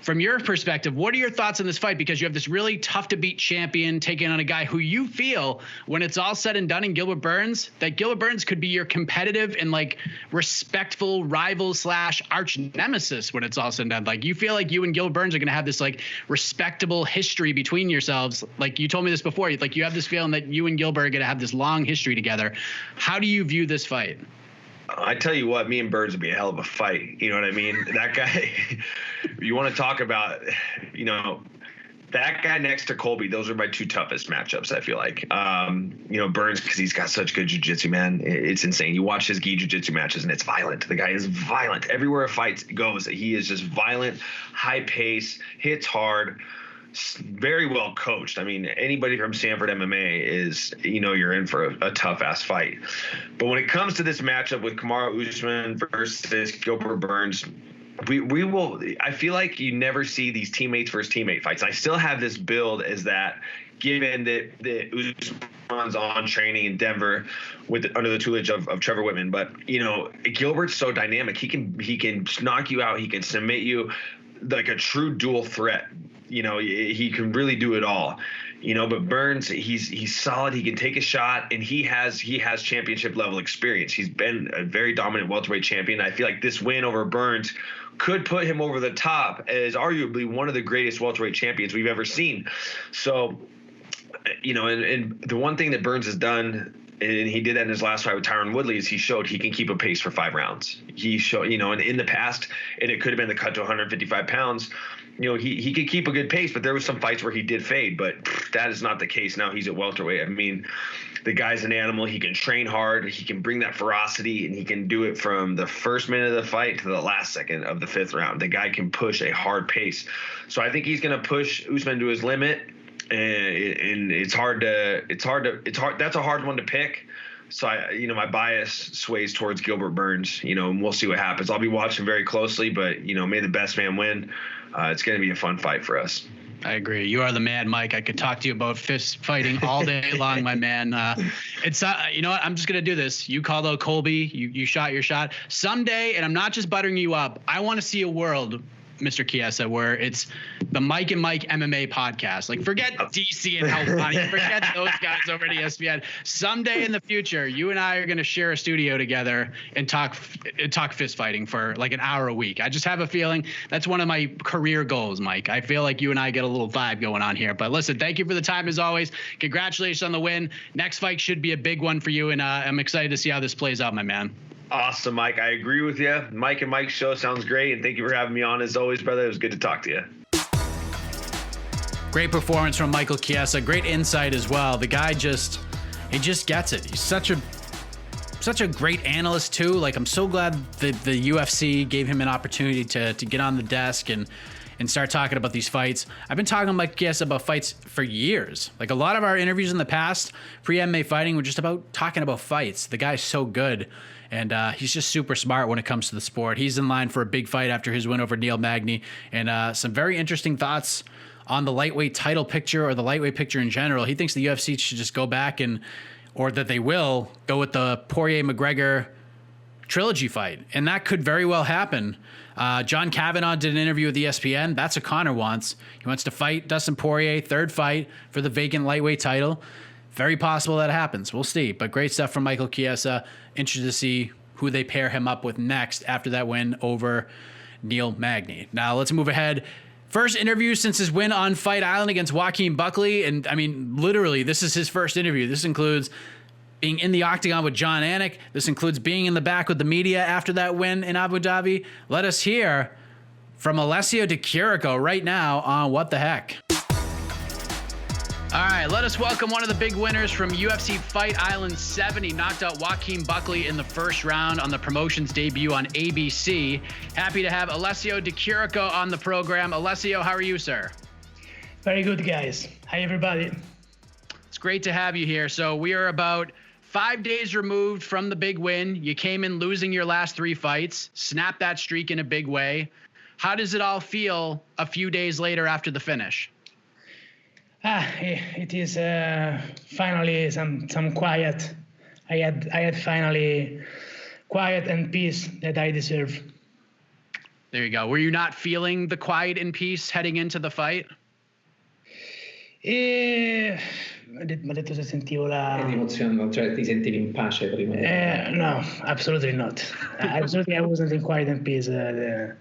from your perspective, what are your thoughts on this fight? Because you have this really tough to beat champion taking on a guy who you feel, when it's all said and done in Gilbert Burns, that Gilbert Burns could be your competitive and like respectful rival / arch nemesis when it's all said and done. Like, you feel like you and Gilbert Burns are going to have this like respectable history between yourselves. Like you told me this before, like you have this feeling that you and Gilbert are going to have this long history together. How do you view this fight? I tell you what, me and Burns would be a hell of a fight. You know what I mean? That guy, you want to talk about, that guy next to Colby, those are my two toughest matchups, I feel like. Burns, because he's got such good jiu-jitsu, man. It's insane. You watch his gi jiu-jitsu matches, and it's violent. The guy is violent. Everywhere a fight goes, he is just violent, high pace, hits hard, very well coached. I mean, anybody from Sanford MMA is, you're in for a tough ass fight. But when it comes to this matchup with Kamaru Usman versus Gilbert Burns, we will. I feel like you never see these teammates versus teammate fights. I still have this build as that, given that Usman's on training in Denver under the tutelage of Trevor Whitman. But Gilbert's so dynamic. He can knock you out. He can submit you like a true dual threat. He can really do it all, but Burns, he's solid. He can take a shot, and he has championship level experience. He's been a very dominant welterweight champion. I feel like this win over Burns could put him over the top as arguably one of the greatest welterweight champions we've ever seen. So, and the one thing that Burns has done, and he did that in his last fight with Tyron Woodley, is he showed he can keep a pace for 5 rounds. He showed, and in the past, and it could have been the cut to 155 pounds, he could keep a good pace, but there was some fights where he did fade, but that is not the case now. He's at welterweight. I mean, the guy's an animal. He can train hard. He can bring that ferocity, and he can do it from the first minute of the fight to the last second of the 5th round. The guy can push a hard pace. So I think he's going to push Usman to his limit, and it's hard. That's a hard one to pick. So my bias sways towards Gilbert Burns, and we'll see what happens. I'll be watching very closely, but may the best man win. It's going to be a fun fight for us. I agree. You are the man, Mike. I could talk to you about fist fighting all day long, my man. It's you know what? I'm just going to do this. You called out Colby. You shot your shot. Someday, and I'm not just buttering you up, I want to see a world, Mr. Chiesa, where it's the Mike and Mike MMA podcast. Like, forget DC and Helpani, forget those guys over at ESPN. Someday in the future, you and I are going to share a studio together and talk fist fighting for like an hour a week. I just have a feeling that's one of my career goals, Mike. I feel like you and I get a little vibe going on here. But listen, thank you for the time as always. Congratulations on the win. Next fight should be a big one for you, and I'm excited to see how this plays out, my man. Awesome, Mike. I agree with you. Mike and Mike's show sounds great, and thank you for having me on as always, brother. It was good to talk to you. Great performance from Michael Chiesa. Great insight as well. The guy just gets it. He's such a great analyst too. Like, I'm so glad that the UFC gave him an opportunity to get on the desk and start talking about these fights. I've been talking to Mike Chiesa about fights for years. Like, a lot of our interviews in the past, pre-MMA fighting, were just about talking about fights. The guy's so good. And he's just super smart when it comes to the sport. He's in line for a big fight after his win over Neil Magny. And some very interesting thoughts on the lightweight title picture, or the lightweight picture in general. He thinks the UFC should just go back or that they will go with the Poirier-McGregor trilogy fight. And that could very well happen. John Kavanaugh did an interview with ESPN. That's what Conor wants. He wants to fight Dustin Poirier, 3rd fight for the vacant lightweight title. Very possible that happens. We'll see. But great stuff from Michael Chiesa. Interested to see who they pair him up with next after that win over Neil Magny. Now let's move ahead. First interview since his win on Fight Island against Joaquin Buckley. And I mean, literally, this is his first interview. This includes being in the octagon with John Anik. This includes being in the back with the media after that win in Abu Dhabi. Let us hear from Alessio Di Chirico right now on What the Heck. All right, let us welcome one of the big winners from UFC Fight Island 7. He knocked out Joaquin Buckley in the first round on the promotion's debut on ABC. Happy to have Alessio Di Chirico on the program. Alessio, how are you, sir? Very good, guys. Hi, everybody. It's great to have you here. So we are about 5 days removed from the big win. You came in losing your last 3 fights, snapped that streak in a big way. How does it all feel a few days later after the finish? It is finally some quiet. I had finally quiet and peace that I deserve. There you go. Were you not feeling the quiet and peace heading into the fight? Mi ha detto se sentivo Eri emozionato, cioè ti sentivi in pace prima? No, absolutely not. Absolutely, I wasn't in quiet and peace. There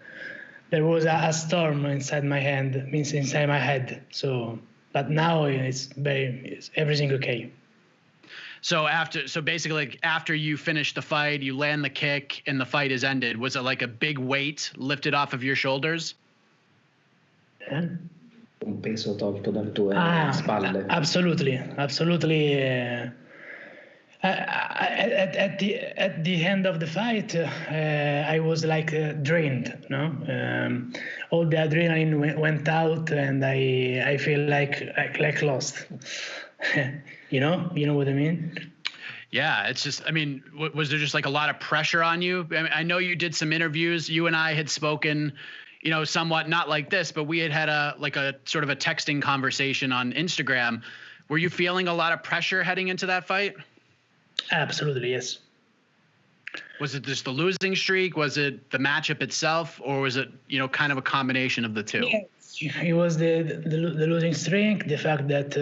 was a storm inside my head. So, but now it's everything okay. So basically, after you finish the fight, you land the kick, and the fight is ended. Was it like a big weight lifted off of your shoulders? Un peso tolto dalle tue spalle. Absolutely. At the end of the fight, I was like drained. No, all the adrenaline went out, and I feel like lost. You know what I mean? Yeah, it's just, I mean, was there just like a lot of pressure on you? I mean, I know you did some interviews. You and I had spoken, somewhat not like this, but we had a sort of a texting conversation on Instagram. Were you feeling a lot of pressure heading into that fight? Absolutely, yes. Was it just the losing streak? Was it the matchup itself, or was it, kind of a combination of the two? Yeah, it was the losing streak, the fact that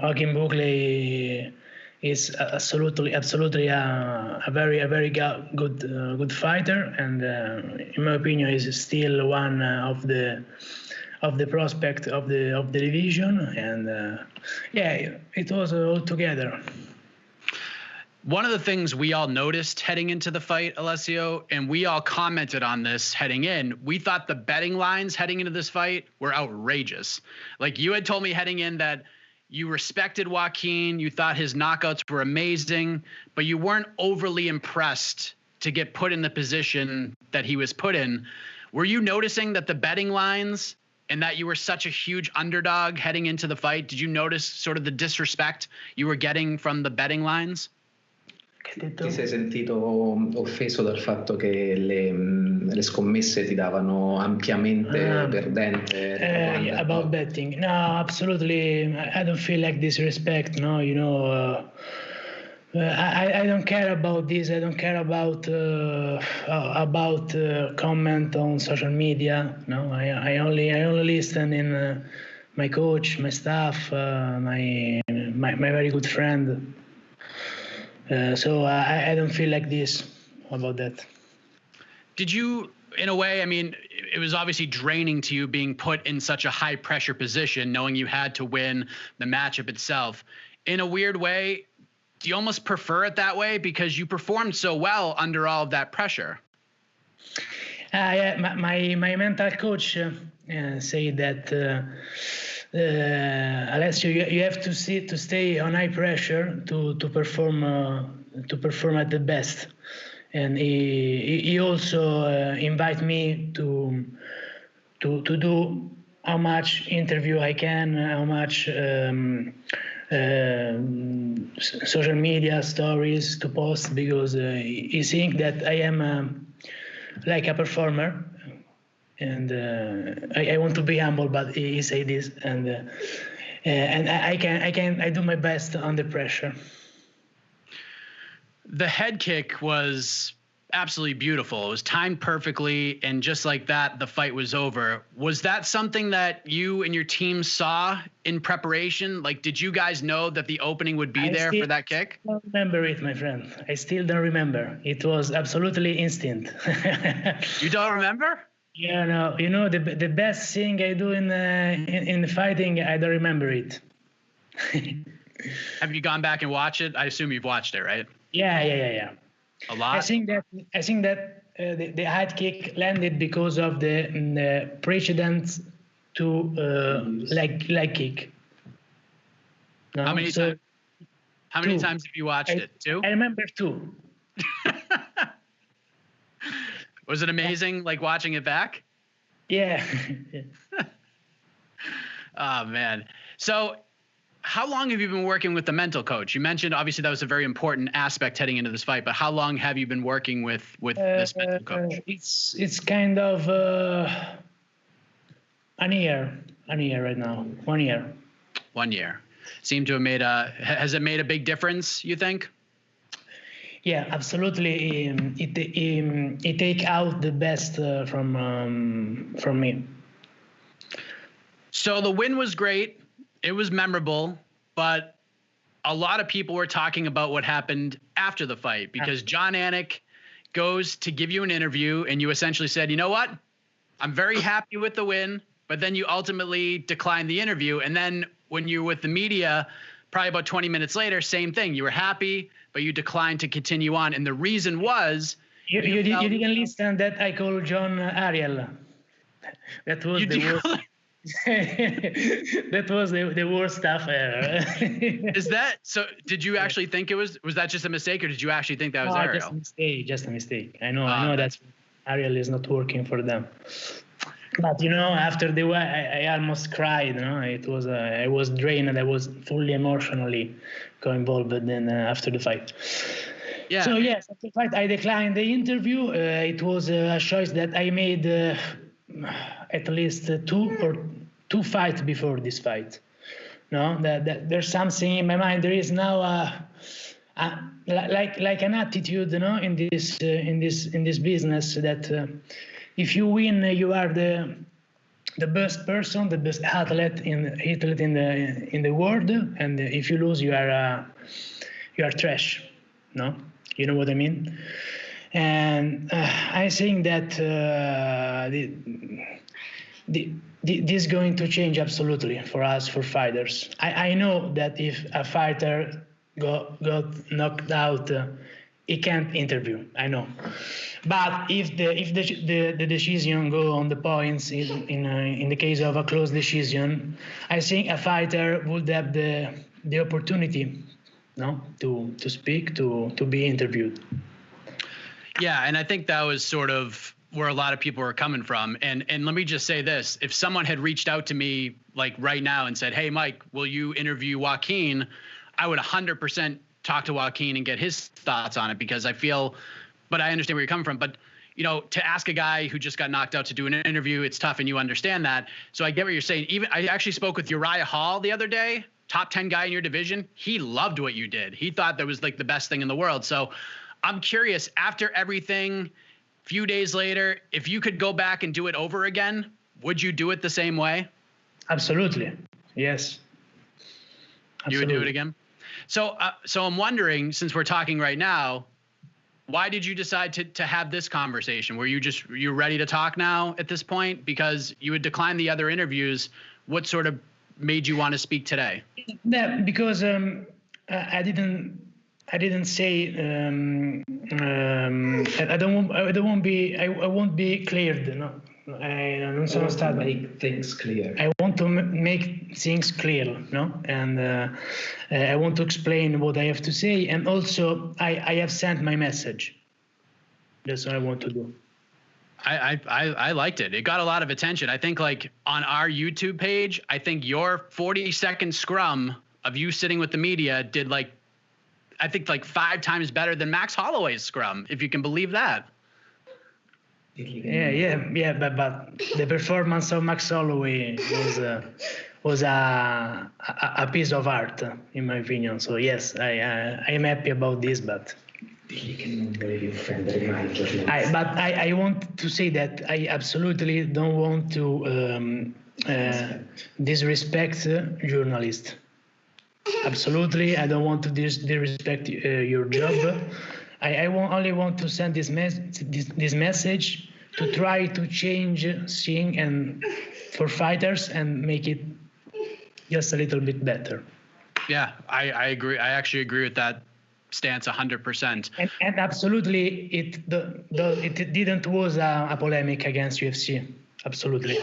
Joaquin Buckley is absolutely a very good fighter, and in my opinion is still one of the prospect of the division, and it was all together. One of the things we all noticed heading into the fight, Alessio, and we all commented on this heading in, we thought the betting lines heading into this fight were outrageous. Like, you had told me heading in that you respected Joaquin, you thought his knockouts were amazing, but you weren't overly impressed to get put in the position that he was put in. Were you noticing that the betting lines, and that you were such a huge underdog heading into the fight, did you notice sort of the disrespect you were getting from the betting lines? Ti sei sentito offeso dal fatto che le scommesse ti davano ampiamente perdente? About betting? No, absolutely. I don't feel like disrespect. No, I don't care about this. I don't care about comment on social media. No, I only listen in my coach, my staff, my very good friend. So I don't feel like this about that. Did you, in a way, I mean, it was obviously draining to you being put in such a high pressure position, knowing you had to win the matchup itself. In a weird way, do you almost prefer it that way because you performed so well under all of that pressure? Yeah, my mental coach said that Alessio, you have to stay on high pressure to perform at the best, and he also invite me to do how much interview I can, how much social media stories to post, because he think that I am like a performer. And I want to be humble, but he say this, and I do my best under pressure. The head kick was absolutely beautiful. It was timed perfectly, and just like that, the fight was over. Was that something that you and your team saw in preparation? Like, did you guys know that the opening would be there for that kick? I don't remember it, my friend. I still don't remember. It was absolutely instant. You don't remember? Yeah, no. The best thing I do in the fighting, I don't remember it. Have you gone back and watched it? I assume you've watched it, right? Yeah. A lot. I think that the head kick landed because of the precedent to leg kick. No? How many times have you watched it? Two? I remember two. Was it amazing, like watching it back? Yeah. Oh, man. So how long have you been working with the mental coach? You mentioned, obviously, that was a very important aspect heading into this fight, but how long have you been working with this mental coach? It's kind of a year right now. 1 year. 1 year. Seemed to have has it made a big difference, you think? Yeah, absolutely. It take out the best from me. So the win was great. It was memorable, but a lot of people were talking about what happened after the fight, because John Anik goes to give you an interview and you essentially said, you know what? I'm very happy with the win, but then you ultimately declined the interview. And then when you were with the media, probably about 20 minutes later, same thing. You were happy, but you declined to continue on. And the reason was... You didn't listen that I called John Ariel. That was the worst. That was the worst stuff ever. Is that so? Did you actually think it was that just a mistake, or did you actually think that was Ariel? Just a mistake. I know that Ariel is not working for them. But after the way, I almost cried. It was I was drained. I was fully emotionally involved. But then after the fight. Yeah. So yes, after the fight, I declined the interview. It was a choice that I made at least two fights before this fight. That there's something in my mind. There is now like an attitude, in this business that if you win, you are the best person, the best athlete in the world, and if you lose, you are trash. No, you know what I mean. And I think that this is going to change absolutely for us, for fighters. I know that if a fighter got knocked out, he can't interview. I know, but if the decision go on the points in the case of a close decision, I think a fighter would have the opportunity, to speak, to be interviewed. Yeah, and I think that was sort of where a lot of people were coming from. And let me just say this. If someone had reached out to me like right now and said, hey, Mike, will you interview Joaquin? I would 100% talk to Joaquin and get his thoughts on it, because I understand where you're coming from. But, to ask a guy who just got knocked out to do an interview, it's tough, and you understand that. So I get what you're saying. I actually spoke with Uriah Hall the other day, top 10 guy in your division. He loved what you did. He thought that was like the best thing in the world. So I'm curious, after everything, few days later, if you could go back and do it over again, would you do it the same way? Absolutely. Yes. Absolutely. You would do it again? So I'm wondering, since we're talking right now, why did you decide to have this conversation? Were you ready to talk now at this point? Because you had declined the other interviews. What sort of made you want to speak today? Yeah, because I didn't say I won't be cleared. No, I don't want to make things clear. I want to make things clear, and I want to explain what I have to say, and also I have sent my message. That's what I want to do. I liked it. It got a lot of attention. I think like on our YouTube page, I think your 40-second scrum of you sitting with the media did like 5 times better than Max Holloway's scrum, if you can believe that. Yeah. But the performance of Max Holloway was a piece of art, in my opinion. So yes, I am happy about this, but. I want to say that I absolutely don't want to disrespect journalists. Absolutely, I don't want to disrespect your job. I only want to send this message to try to change things and for fighters and make it just a little bit better. Yeah, I agree. I actually agree with that stance 100%. And absolutely, it didn't was a polemic against UFC. Absolutely.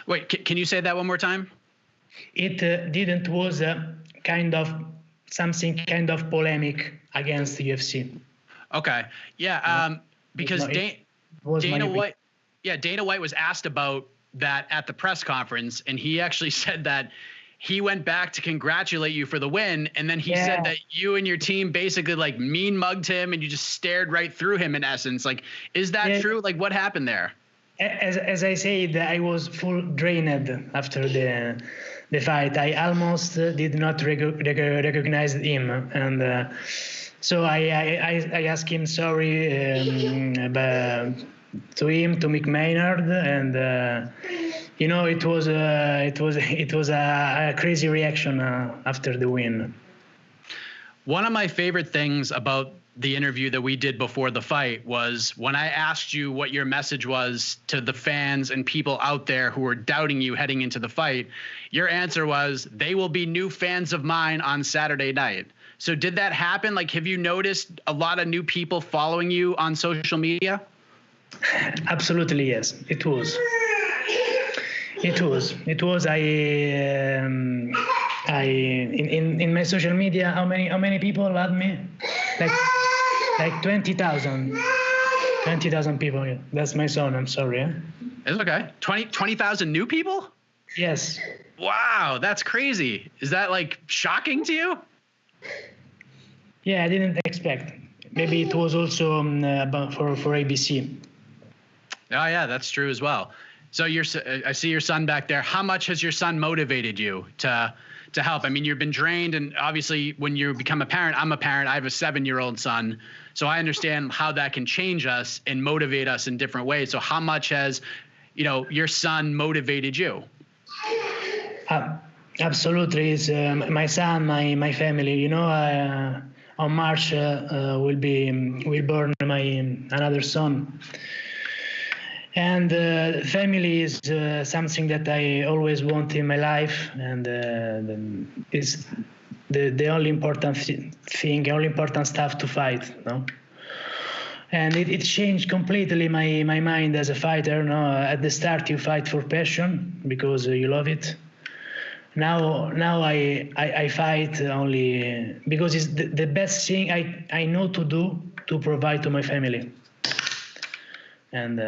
Wait, can you say that one more time? It didn't was a kind of polemic against the UFC. Okay. Yeah. Because Dana White. Yeah, Dana White was asked about that at the press conference, and he actually said that he went back to congratulate you for the win, and then he said that you and your team basically like mean mugged him, and you just stared right through him in essence. Like, is that true? Like, what happened there? As I said, I was full drained after the fight, I almost did not recognize him, and so I asked him sorry to him, to Mick Maynard, and it was a crazy reaction after the win. One of my favorite things about the interview that we did before the fight was when I asked you what your message was to the fans and people out there who were doubting you heading into the fight. Your answer was, they will be new fans of mine on Saturday night. So did that happen? Like, have you noticed a lot of new people following you on social media? Absolutely, yes. It was. In my social media, how many people add me? Like 20,000 people. Yeah. That's my son. I'm sorry. It's okay. 20,000 new people? Yes. Wow, that's crazy. Is that like shocking to you? Yeah, I didn't expect. Maybe it was also for ABC. Oh yeah, that's true as well. So I see your son back there. How much has your son motivated you to help? I mean, you've been drained, and obviously when you become a parent, I'm a parent, I have a 7-year-old son. So I understand how that can change us and motivate us in different ways. So how much has, your son motivated you? Absolutely. It's my son, my family. On March will born another son. And family is something that I always want in my life, and it's the only important thing, only important stuff to fight. And it changed completely my mind as a fighter. At the start you fight for passion because you love it. Now I fight only because it's the best thing I know to do to provide to my family. And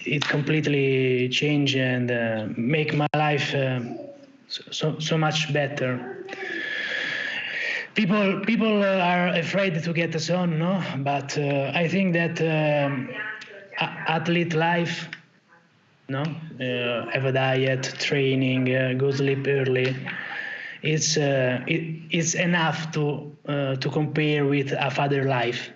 it completely changed and make my life so much better. People are afraid to get a son, but I think that athlete life, have a diet, training, go sleep early. It's enough to compare with a father life.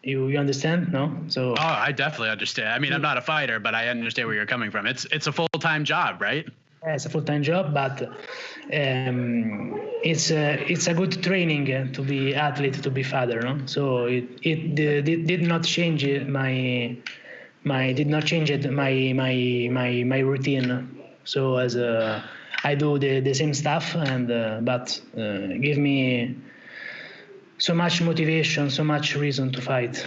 You understand, no? So. Oh, I definitely understand. I mean, I'm not a fighter, but I understand where you're coming from. It's a full-time job, right? Yeah, it's a full-time job, but it's a good training to be athlete, to be father, no? So it did not change my routine. So as I do the same stuff, and but give me so much motivation, so much reason to fight.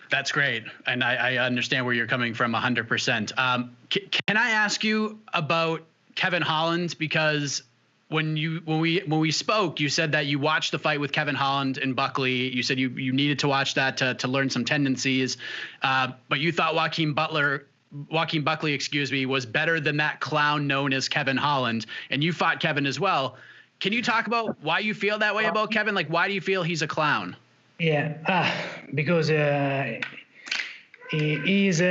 That's great, and I understand where you're coming from 100%. Can I ask you about Kevin Holland? Because when we spoke, you said that you watched the fight with Kevin Holland and Buckley. You said you needed to watch that to learn some tendencies, but you thought Joaquin Buckley, was better than that clown known as Kevin Holland, and you fought Kevin as well. Can you talk about why you feel that way about Kevin? Like, why do you feel he's a clown? Yeah, because his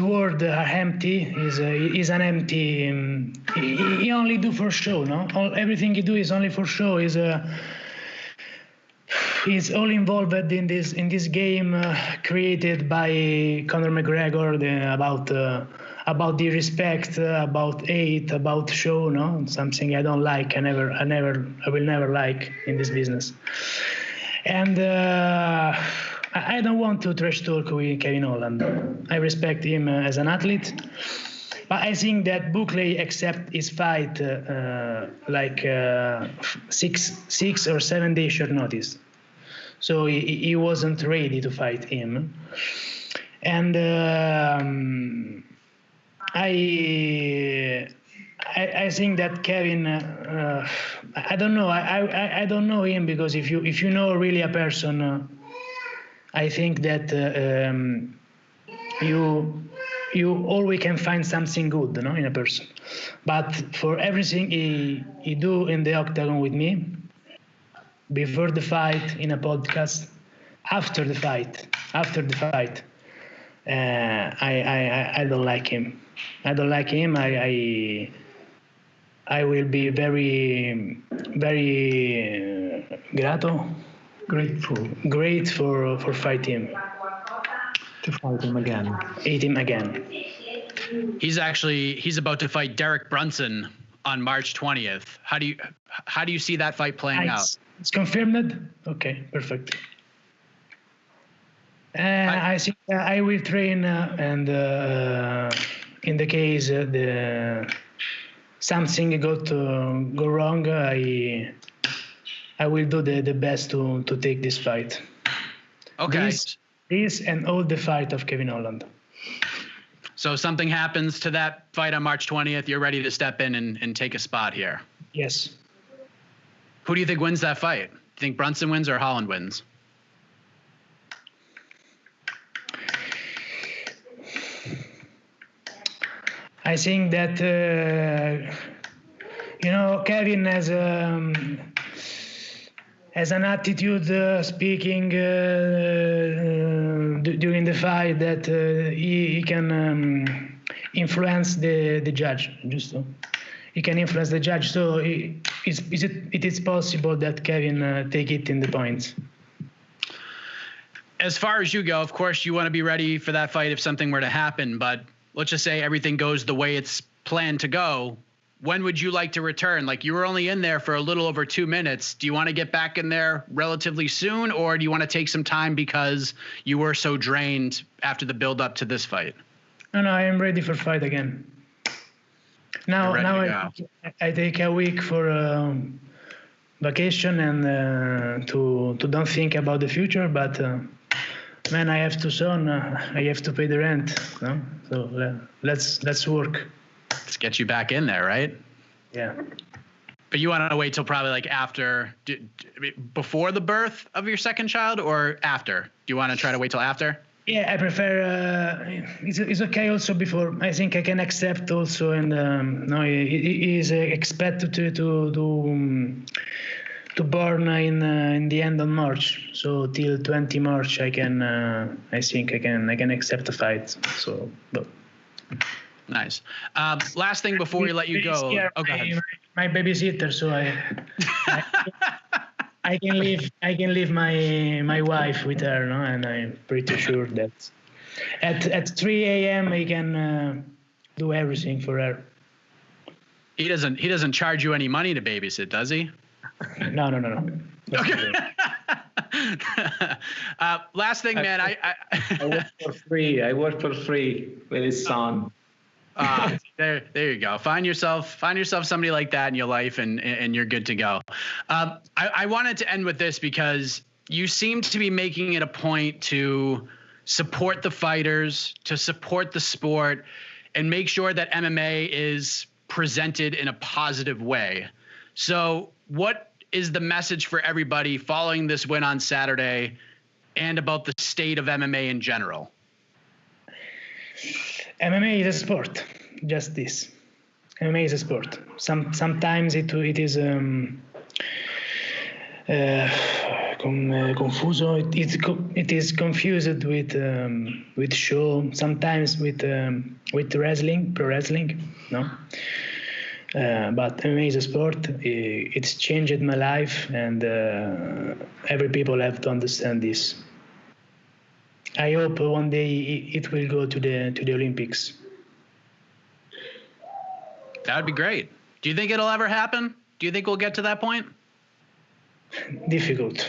words are empty. He's an empty. He only do for show. No, everything he do is only for show. He's all involved in this game created by Conor McGregor about the respect, about hate, about show. No, something I don't like. I will never like in this business. And I don't want to trash talk with Kevin Holland. I respect him as an athlete, but I think that Buckley accept his fight like 6 or 7 days short notice. So he wasn't ready to fight him. And I think that Kevin, I don't know. I don't know him, because if you know really a person, I think that you always can find something good, in a person. But for everything he do in the octagon with me, before the fight, in a podcast, after the fight, I don't like him. I don't like him. I will be very, very grateful for fight him. To fight him again. Eat him again. He's about to fight Derek Brunson on March 20th. How do you see that fight playing out? It's confirmed. Okay, perfect. I think I will train, and in the case something go wrong, I will do the best to take this fight. Okay. This and all the fight of Kevin Holland. So if something happens to that fight on March 20th, you're ready to step in and take a spot here. Yes. Who do you think wins that fight? Do you think Brunson wins or Holland wins? I think that Kevin has an attitude speaking during the fight that he can influence the judge. He can influence the judge, so it is possible that Kevin take it in the points. As far as you go, of course, you want to be ready for that fight if something were to happen, but let's just say everything goes the way it's planned to go. When would you like to return? Like, you were only in there for a little over 2 minutes. Do you want to get back in there relatively soon, or do you want to take some time because you were so drained after the build up to this fight? No, I am ready for fight again. Now I take a week for vacation and to don't think about the future, but man, I have 2 sons. I have to pay the rent. No? So let's work. Let's get you back in there, right? Yeah. But you want to wait till probably like after, before the birth of your second child, or after? Do you want to try to wait till after? Yeah, I prefer. It's okay also before. I think I can accept also, and he is expected to born in the end of March. So till 20 March, I think I can accept the fight. So, but. Nice. Last thing before we let you go. Go ahead. My babysitter, so I can leave my wife with her, no? And I'm pretty sure that at 3 a.m. I can do everything for her. He doesn't charge you any money to babysit, does he? No. Okay. Last thing, man. I work for free. I work for free with his son. There you go. Find yourself somebody like that in your life, and you're good to go. I wanted to end with this because you seem to be making it a point to support the fighters, to support the sport, and make sure that MMA is presented in a positive way. So what is the message for everybody following this win on Saturday and about the state of MMA in general? MMA is a sport, just this. MMA is a sport. Sometimes it is confuso. It is confused with show. Sometimes with wrestling, pro wrestling. No, but MMA is a sport. It's changed my life, and every people have to understand this. I hope one day it will go to the Olympics. That would be great. Do you think it'll ever happen? Do you think we'll get to that point? Difficult.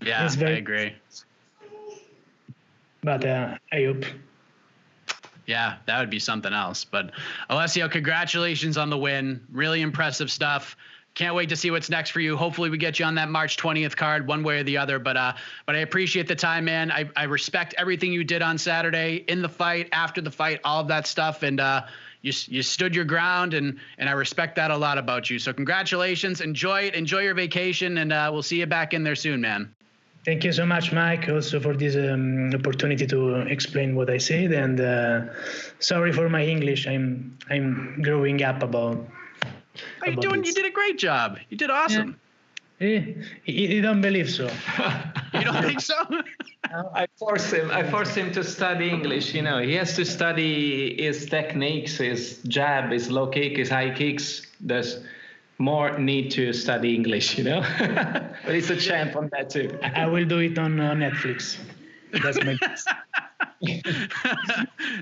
Yeah, I agree. But I hope. Yeah, that would be something else. But Alessio, congratulations on the win. Really impressive stuff. Can't wait to see what's next for you. Hopefully we get you on that March 20th card one way or the other. But I appreciate the time, man. I respect everything you did on Saturday, in the fight, after the fight, all of that stuff. And you stood your ground, and I respect that a lot about you. So congratulations. Enjoy it. Enjoy your vacation, and we'll see you back in there soon, man. Thank you so much, Mike, also for this opportunity to explain what I said. And sorry for my English. I'm growing up about. How you doing? This. You did a great job. You did awesome. He don't believe so. You don't think so? I force him to study English. You know, he has to study his techniques, his jab, his low kick, his high kicks. There's more need to study English, you know. But he's a champ on that too. I will do it on Netflix. That's my guess.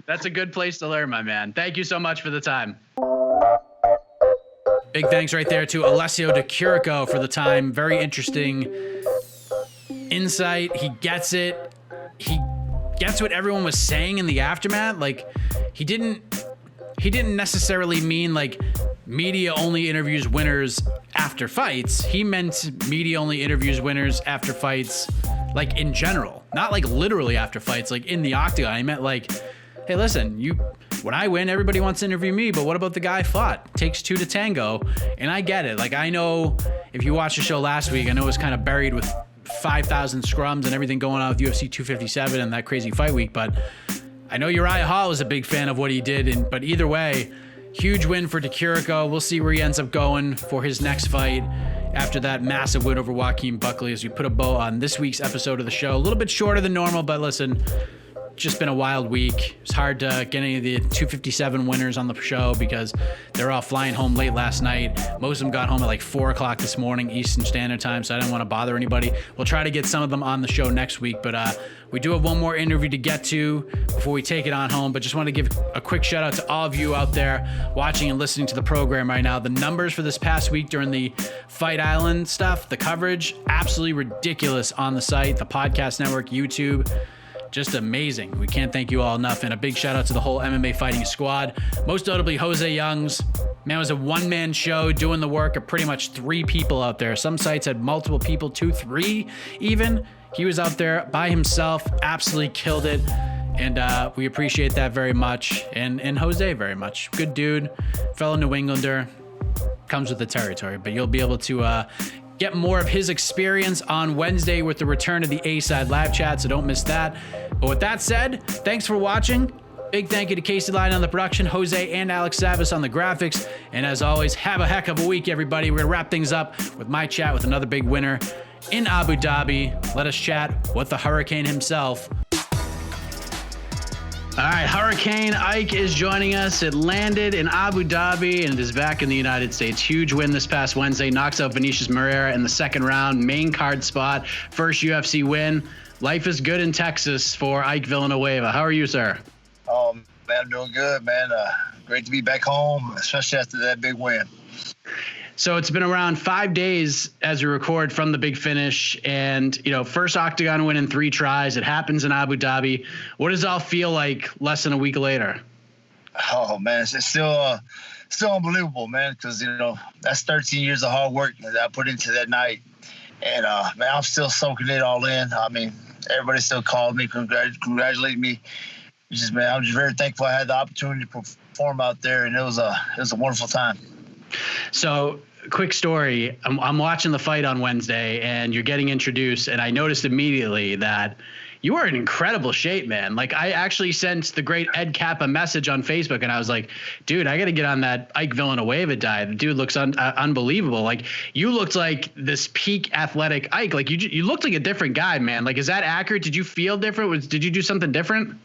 That's a good place to learn, my man. Thank you so much for the time. Big thanks right there to Alessio Di Chirico for the time. Very interesting insight. He gets it. He gets what everyone was saying in the aftermath. Like, he didn't necessarily mean like media only interviews winners after fights. He meant media only interviews winners after fights, like in general, not like literally after fights, like in the octagon. He meant like, hey, listen, when I win, everybody wants to interview me, but what about the guy I fought? Takes two to tango. And I get it. Like, I know if you watched the show last week, I know it was kind of buried with 5,000 scrums and everything going on with UFC 257 and that crazy fight week, but I know Uriah Hall is a big fan of what he did, but either way, huge win for Di Chirico. We'll see where he ends up going for his next fight after that massive win over Joaquin Buckley as we put a bow on this week's episode of the show. A little bit shorter than normal, but listen, just been a wild week. It's hard to get any of the 257 winners on the show because they're all flying home late last night. Most of them got home at like 4 o'clock this morning Eastern Standard Time, so I didn't want to bother anybody. We'll try to get some of them on the show next week, but we do have one more interview to get to before we take it on home, but just want to give a quick shout out to all of you out there watching and listening to the program right now. The numbers for this past week during the Fight Island stuff, the coverage, absolutely ridiculous on the site, the podcast network, YouTube. Just amazing. We can't thank you all enough. And a big shout out to the whole MMA fighting squad. Most notably, Jose Youngs. Man, it was a one-man show doing the work of pretty much 3 people out there. Some sites had multiple people, 2, 3 even. He was out there by himself, absolutely killed it. And we appreciate that very much. And Jose very much. Good dude, fellow New Englander. Comes with the territory. But you'll be able to get more of his experience on Wednesday with the return of the A-Side live chat, so don't miss that. But with that said, thanks for watching. Big thank you to Casey Lyon on the production, Jose and Alex Savas on the graphics. And as always, have a heck of a week, everybody. We're going to wrap things up with my chat with another big winner in Abu Dhabi. Let us chat with the Hurricane himself. All right, Hurricane Ike is joining us. It landed in Abu Dhabi and is back in the United States. Huge win this past Wednesday. Knocks out Vinicius Moreira in the second round. Main card spot. First UFC win. Life is good in Texas for Ike Villanueva. How are you, sir? Oh, man, I'm doing good, man. Great to be back home, especially after that big win. So it's been around 5 days as we record from the big finish, and first octagon win in 3 tries. It happens in Abu Dhabi. What does it all feel like less than a week later? Oh man, it's still unbelievable, man. Because that's 13 years of hard work that I put into that night, and man, I'm still soaking it all in. I mean, everybody still called me, congratulated me. Man, I'm just very thankful I had the opportunity to perform out there, and it was a wonderful time. So, quick story. I'm watching the fight on Wednesday, and you're getting introduced, and I noticed immediately that you are in incredible shape, man. Like, I actually sent the great Ed Cap a message on Facebook, and I was like, dude, I got to get on that Ike Villanueva diet. The dude looks unbelievable. Like, you looked like this peak athletic Ike. Like, you looked like a different guy, man. Like, is that accurate? Did you feel different? Did you do something different?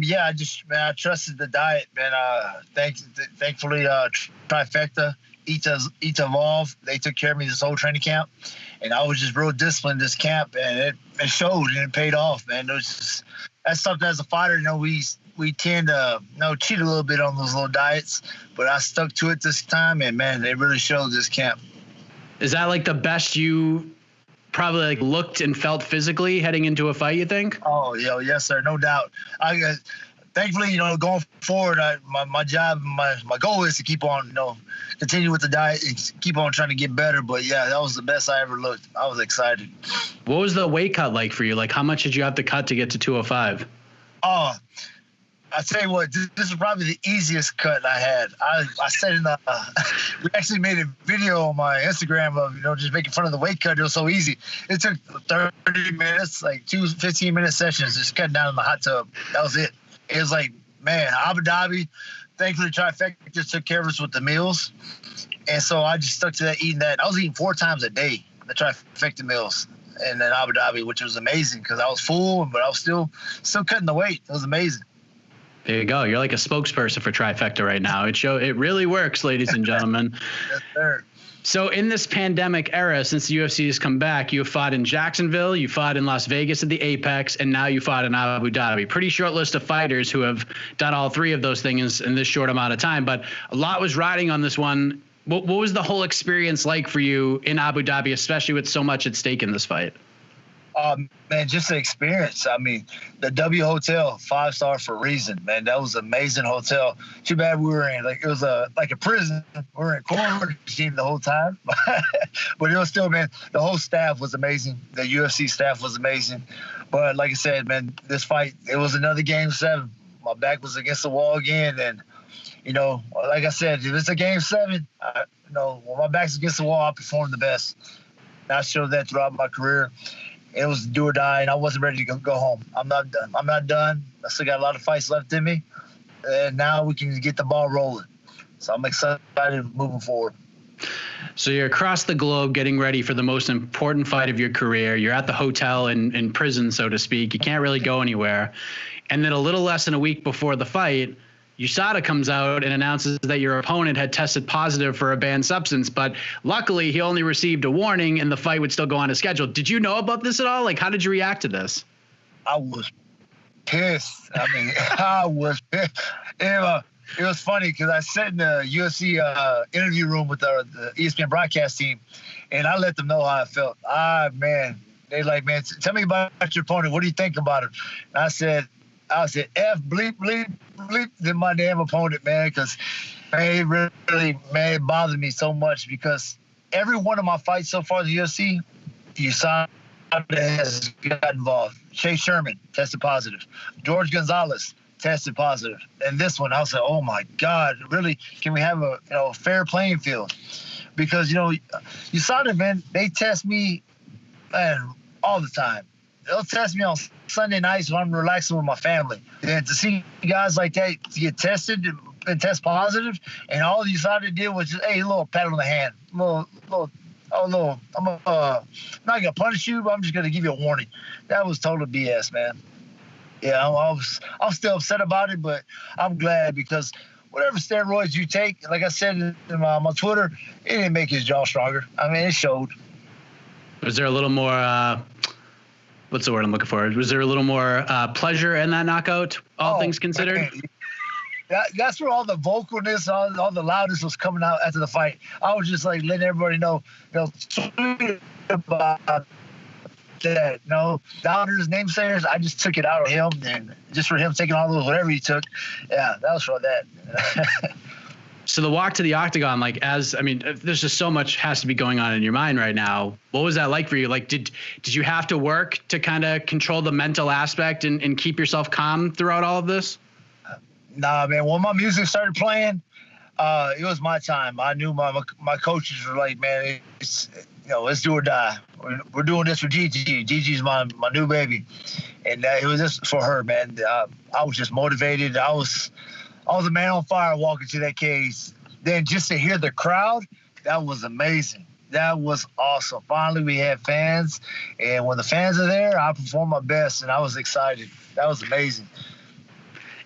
Yeah, I trusted the diet, man. Thankfully, Trifecta, Eat Evolve, they took care of me this whole training camp, and I was just real disciplined this camp, and it showed and it paid off, man. That's something as a fighter, we tend to cheat a little bit on those little diets, but I stuck to it this time, and man, it really showed this camp. Is that like the best you probably like looked and felt physically heading into a fight, you think? Oh, yes, sir, no doubt. Thankfully, going forward, my job, my goal is to keep on, continue with the diet and keep on trying to get better. But yeah, that was the best I ever looked. I was excited. What was the weight cut like for you? Like, how much did you have to cut to get to 205? I tell you what, this is probably the easiest cut I had. I said we actually made a video on my Instagram of, just making fun of the weight cut. It was so easy. It took 30 minutes, like 2 15-minute sessions, just cutting down in the hot tub. That was it. It was like, man, Abu Dhabi, thankfully Trifecta just took care of us with the meals. And so I just stuck to that, eating that. I was eating 4 times a day the trifecta meals, and then Abu Dhabi, which was amazing because I was full, but I was still cutting the weight. It was amazing. There you go. You're like a spokesperson for Trifecta right now. It really works, ladies and gentlemen. Yes, sir. So in this pandemic era, since the UFC has come back, you have fought in Jacksonville, you fought in Las Vegas at the Apex, and now you fought in Abu Dhabi. Pretty short list of fighters who have done all three of those things in this short amount of time, but a lot was riding on this one. What was the whole experience like for you in Abu Dhabi, especially with so much at stake in this fight? Man, just the experience. I mean, the W Hotel, 5-star for a reason, man. That was an amazing hotel. Too bad we were in, like, it was like a prison. We were in quarantine the whole time. But it was still, man, the whole staff was amazing. The UFC staff was amazing. But like I said, man, this fight, it was another Game 7. My back was against the wall again. And, you know, like I said, if it's a Game 7, when my back's against the wall, I perform the best. And I showed that throughout my career. It was do or die, and I wasn't ready to go home. I'm not done. I still got a lot of fights left in me, and now we can get the ball rolling. So I'm excited moving forward. So you're across the globe getting ready for the most important fight of your career. You're at the hotel in prison, so to speak. You can't really go anywhere. And then a little less than a week before the fight, USADA comes out and announces that your opponent had tested positive for a banned substance, but luckily he only received a warning and the fight would still go on as scheduled. Did you know about this at all? Like, how did you react to this? I was pissed. I mean, I was pissed. It was funny because I sat in the UFC interview room with the ESPN broadcast team, and I let them know how I felt. Man, they like, man, tell me about your opponent. What do you think about him? And I said, F, bleep, bleep, bleep, than my damn opponent, man, because it really, man, it bothered me so much because every one of my fights so far in the UFC, USADA has got involved. Chase Sherman tested positive. George Gonzalez tested positive. And this one, I was like, oh, my God, really, can we have a fair playing field? Because, USADA, man, they test me, man, all the time. They'll test me on Sunday nights when I'm relaxing with my family. And to see guys like that to get tested and test positive, and all you decided to do was just, hey, a little pat on the hand. I'm not going to punish you, but I'm just going to give you a warning. That was total BS, man. Yeah, I'm still upset about it, but I'm glad because whatever steroids you take, like I said in my Twitter, it didn't make his jaw stronger. I mean, it showed. Was there a little more what's the word I'm looking for? Was there a little more pleasure in that knockout, all things considered? Man. That's where all the vocalness, all the loudness was coming out after the fight. I was just like letting everybody know, about that. Doubters, namesayers, I just took it out of him, and just for him taking all those, whatever he took. Yeah, that was for that. So the walk to the octagon, there's just so much has to be going on in your mind right now. What was that like for you? Like, did you have to work to kind of control the mental aspect and keep yourself calm throughout all of this? Nah, man. When my music started playing, it was my time. I knew my coaches were like, man, it's let's do or die. We're doing this for Gigi. Gigi's my new baby, and it was just for her, man. I was just motivated. I was a man on fire walking to that cage. Then just to hear the crowd, that was amazing. That was awesome. Finally, we had fans, and when the fans are there, I perform my best, and I was excited. That was amazing.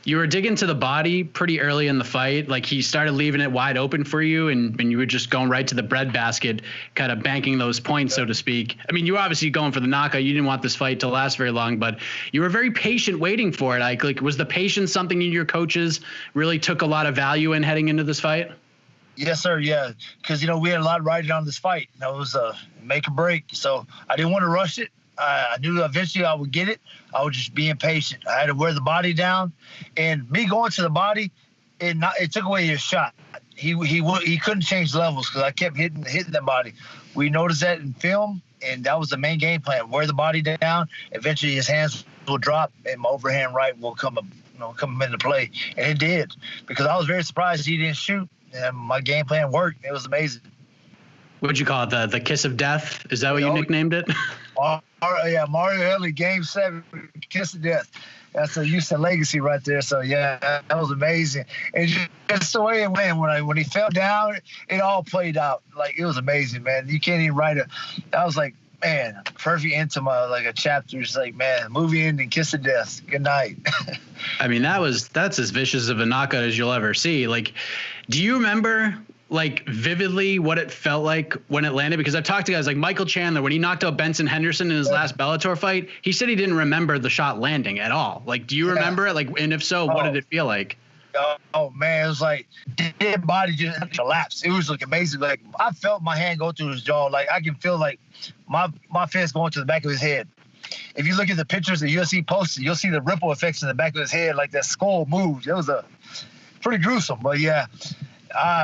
You were digging to the body pretty early in the fight. Like, he started leaving it wide open for you, and you were just going right to the breadbasket, kind of banking those points, so to speak. I mean, you were obviously going for the knockout. You didn't want this fight to last very long, but you were very patient waiting for it. Like, was the patience something your coaches really took a lot of value in heading into this fight? Yes, sir. Yeah, because, we had a lot riding on this fight. It was a make or break, so I didn't want to rush it. I knew eventually I would get it. I was just being patient. I had to wear the body down, and me going to the body, it took away his shot. He couldn't change levels because I kept hitting the body. We noticed that in film, and that was the main game plan: wear the body down. Eventually, his hands will drop, and my overhand right will come into play, and it did. Because I was very surprised he didn't shoot, and my game plan worked. It was amazing. What'd you call it? The kiss of death? Is that what you nicknamed it? Yeah, Mario Helly, Game 7, kiss of death. That's a Houston legacy right there. So yeah, that was amazing. And just the way it went when he fell down, it all played out. Like, it was amazing, man. You can't even write it. I was like, man, perfect end to my a chapter. It's like, man, movie ending, kiss of death. Good night. I mean, that's as vicious of a knockout as you'll ever see. Like, do you remember vividly what it felt like when it landed? Because I've talked to guys like Michael Chandler, when he knocked out Benson Henderson in his last Bellator fight, he said he didn't remember the shot landing at all. Like, do you remember it? Like, and if so, what did it feel like? Oh man, it was like dead body just collapsed. It was like amazing. Like, I felt my hand go through his jaw. Like, I can feel like my fist going to the back of his head. If you look at the pictures the UFC posted, you'll see the ripple effects in the back of his head, like that skull moved. It was pretty gruesome, but yeah.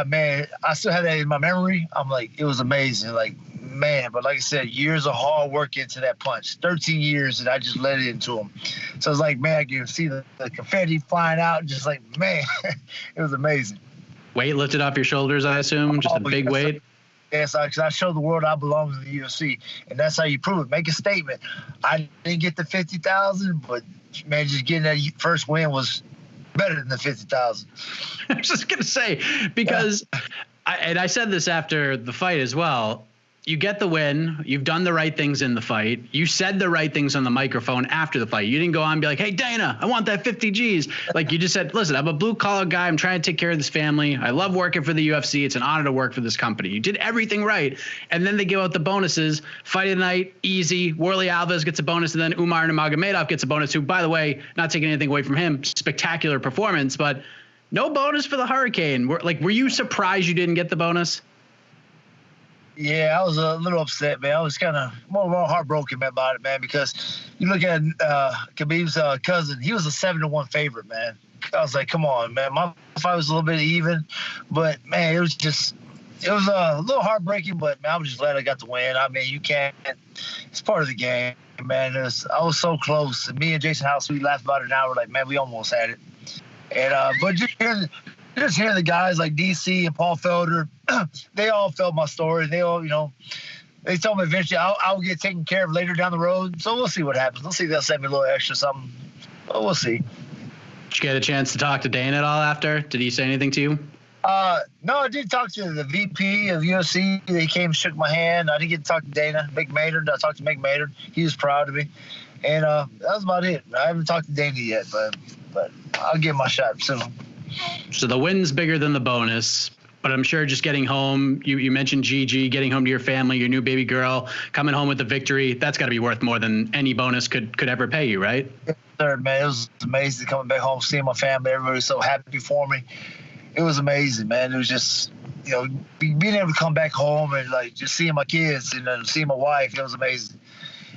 Man, I still have that in my memory. I'm like, it was amazing. Like, man, but like I said, years of hard work into that punch. 13 years, and I just let it into him. So it's like, man, I can see the confetti flying out, and just like, man, it was amazing. Weight lifted off your shoulders, I assume? Just a big weight? Yes, because I showed the world I belong to the UFC, and that's how you prove it. Make a statement. I didn't get the 50,000, but, man, just getting that first win was better than the 50,000. I was just gonna say, because I said this after the fight as well. You get the win. You've done the right things in the fight. You said the right things on the microphone after the fight. You didn't go on and be like, "Hey, Dana, I want that 50 G's." Like, you just said, "Listen, I'm a blue collar guy. I'm trying to take care of this family. I love working for the UFC. It's an honor to work for this company." You did everything right. And then they give out the bonuses. Fight of the night, easy. Warlley Alves gets a bonus, and then Umar Nurmagomedov gets a bonus, who, by the way, not taking anything away from him, spectacular performance, but no bonus for the Hurricane. Were you surprised you didn't get the bonus? Yeah, I was a little upset, man. I was kind of more heartbroken about it, man, because you look at Khabib's cousin. He was a 7-1 favorite, man. I was like, come on, man. My fight was a little bit even, but, man, it was a little heartbreaking, but, man, I was just glad I got the win. I mean, it's part of the game, man. I was so close. And me and Jason House, we laughed about it now. We're like, man, we almost had it. And but just hearing the guys like DC and Paul Felder, they all felt my story. They all, they told me eventually I'll get taken care of later down the road. So we'll see what happens. We'll see if they'll send me a little extra something. But we'll see. Did you get a chance to talk to Dana at all after? Did he say anything to you? No, I did talk to the VP of UFC. They came and shook my hand. I didn't get to talk to Dana. Mick Maynard. I talked to Mick Maynard. He was proud of me. And that was about it. I haven't talked to Dana yet, but I'll give my shot soon. So the win's bigger than the bonus, but I'm sure just getting home, you mentioned Gigi, getting home to your family, your new baby girl, coming home with the victory, that's got to be worth more than any bonus could ever pay you, right? Yes, sir, man. It was amazing coming back home, seeing my family. Everybody was so happy for me. It was amazing, man. It was just, being able to come back home and, like, just seeing my kids and seeing my wife, it was amazing.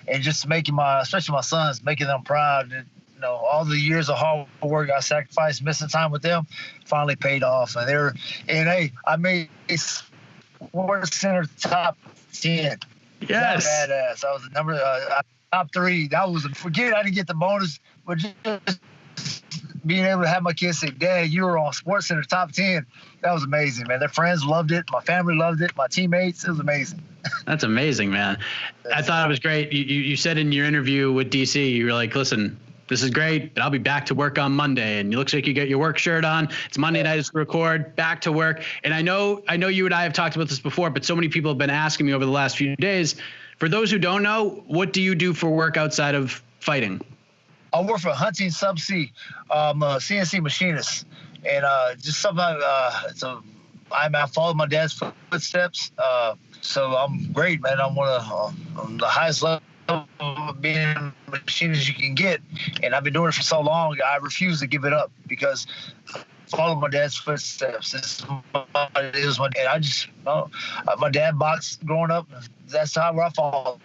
And just especially my sons, making them proud. And, all the years of hard work I sacrificed, missing time with them, finally paid off. And hey, I made Sports Center top 10. Yes. Badass. I was the number top 3. That was forget I didn't get the bonus, but just being able to have my kids say, "Dad, you were on Sports Center top 10." That was amazing, man. Their friends loved it. My family loved it. My teammates. It was amazing. That's amazing, man. I thought it was great. You said in your interview with DC, you were like, "Listen, this is great, but I'll be back to work on Monday." And it looks like you got your work shirt on. It's Monday night to record, back to work. And I know you and I have talked about this before, but so many people have been asking me over the last few days. For those who don't know, what do you do for work outside of fighting? I work for Hunting Subsea. I'm a CNC machinist. And just sometimes I follow my dad's footsteps. So I'm great, man. I'm on the highest level of being a machinist you can get. And I've been doing it for so long, I refuse to give it up because I follow my dad's footsteps. And I just, my dad boxed growing up. That's how I follow.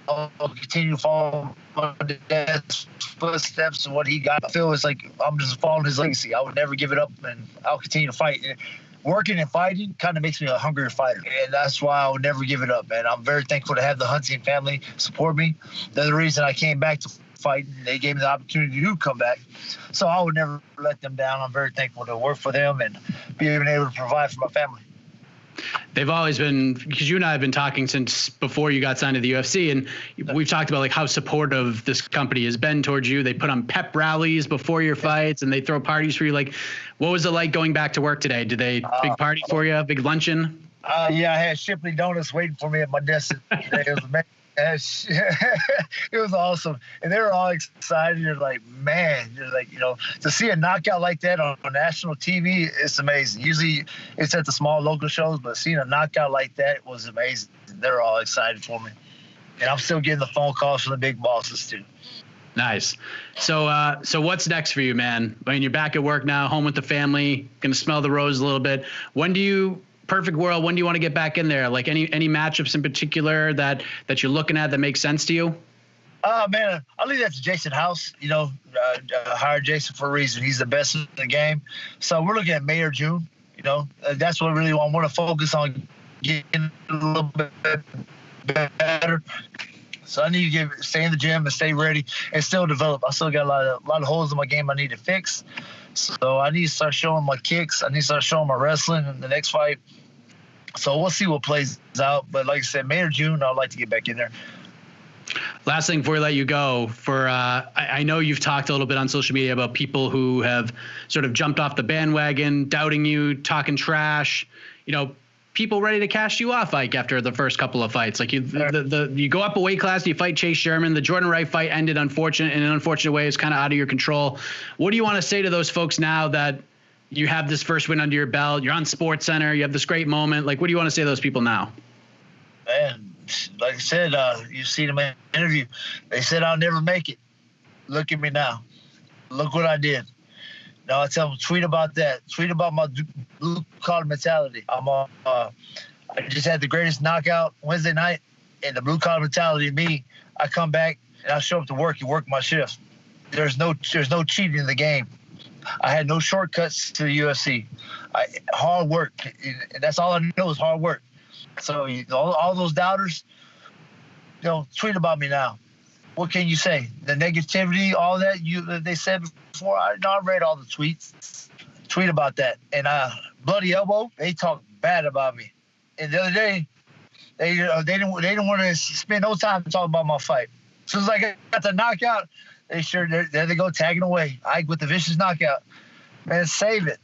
I'll continue to follow my dad's footsteps and what he got. I feel it's like I'm just following his legacy. I would never give it up, and I'll continue to fight. And working and fighting kind of makes me a hungrier fighter, and that's why I would never give it up, man. I'm very thankful to have the Hunting family support me. They're the reason I came back to fight. They gave me the opportunity to come back, so I would never let them down. I'm very thankful to work for them and being able to provide for my family. they've always been, because you and I have been talking since before you got signed to the UFC, and we've talked about like how supportive this company has been towards you. They put on pep rallies before your fights, and they throw parties for you. Like, what was it like going back to work today? Did they big party for you, big luncheon? Yeah, I had Shipley Donuts waiting for me at my desk today. It was amazing. It was awesome, and they were all excited. You're like, man, to see a knockout like that on national TV, it's amazing. Usually it's at the small local shows, but seeing a knockout like that was amazing. They're all excited for me, and I'm still getting the phone calls from the big bosses too. Nice. So what's next for you, man? I mean, you're back at work now, home with the family, gonna smell the rose a little bit. Perfect world, when do you want to get back in there? Like any matchups in particular that you're looking at that makes sense to you? Man, I'll leave that to Jason House. Hired Jason for a reason. He's the best in the game. So we're looking at May or June. That's what I really want to focus on, getting a little bit better. So I need to stay in the gym and stay ready and still develop. I still got a lot of holes in my game I need to fix. So I need to start showing my kicks. I need to start showing my wrestling in the next fight. So we'll see what plays out. But like I said, May or June, I'd like to get back in there. Last thing before we let you go, I know you've talked a little bit on social media about people who have sort of jumped off the bandwagon, doubting you, talking trash, people ready to cast you off, Ike, after the first couple of fights. Like you go up a weight class, you fight Chase Sherman. The Jordan Wright fight ended in an unfortunate way. It's kind of out of your control. What do you want to say to those folks now that you have this first win under your belt? You're on SportsCenter. You have this great moment. Like, what do you want to say to those people now? Man, like I said, you've seen them in the interview. They said I'll never make it. Look at me now. Look what I did. Now I tell them, tweet about that. Tweet about my blue collar mentality. I just had the greatest knockout Wednesday night, and the blue collar mentality of me. I come back and I show up to work and work my shift. There's no cheating in the game. I had no shortcuts to the UFC. Hard work, and that's all I know is hard work. So all those doubters, tweet about me now. What can you say? The negativity, all that they said before. I read all the tweets. Tweet about that. And Bloody Elbow, they talk bad about me. And the other day, they didn't want to spend no time to talk about my fight. As soon as I got the knockout, there they go tagging away. Ike with the vicious knockout. Man, save it.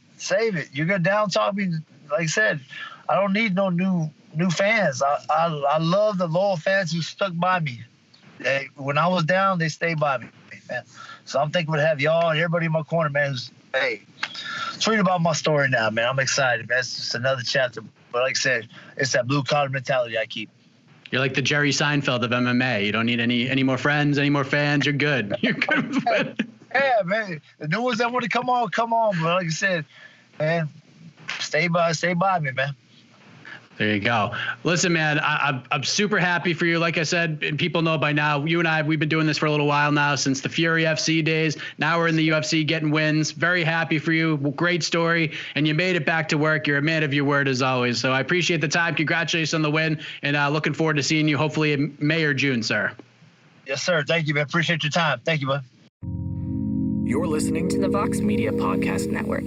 You're gonna down talk me. Like I said, I don't need no new fans. I love the loyal fans who stuck by me. When I was down, they stayed by me, man. So I'm thankful to have y'all and everybody in my corner, man. Tweet about my story now, man. I'm excited, man. It's just another chapter. But like I said, it's that blue collar mentality I keep. You're like the Jerry Seinfeld of MMA. You don't need any more friends, any more fans. You're good. You're good. Yeah, man. The new ones that want to come on. But like I said, man, stay by me, man. There you go. Listen, man, I'm super happy for you. Like I said, and people know by now, you and I, we've been doing this for a little while now, since the Fury FC days. Now we're in the UFC getting wins. Very happy for you. Great story. And you made it back to work. You're a man of your word as always. So I appreciate the time. Congratulations on the win. And looking forward to seeing you hopefully in May or June, sir. Yes, sir. Thank you, man. Appreciate your time. Thank you, bud. You're listening to the Vox Media Podcast Network.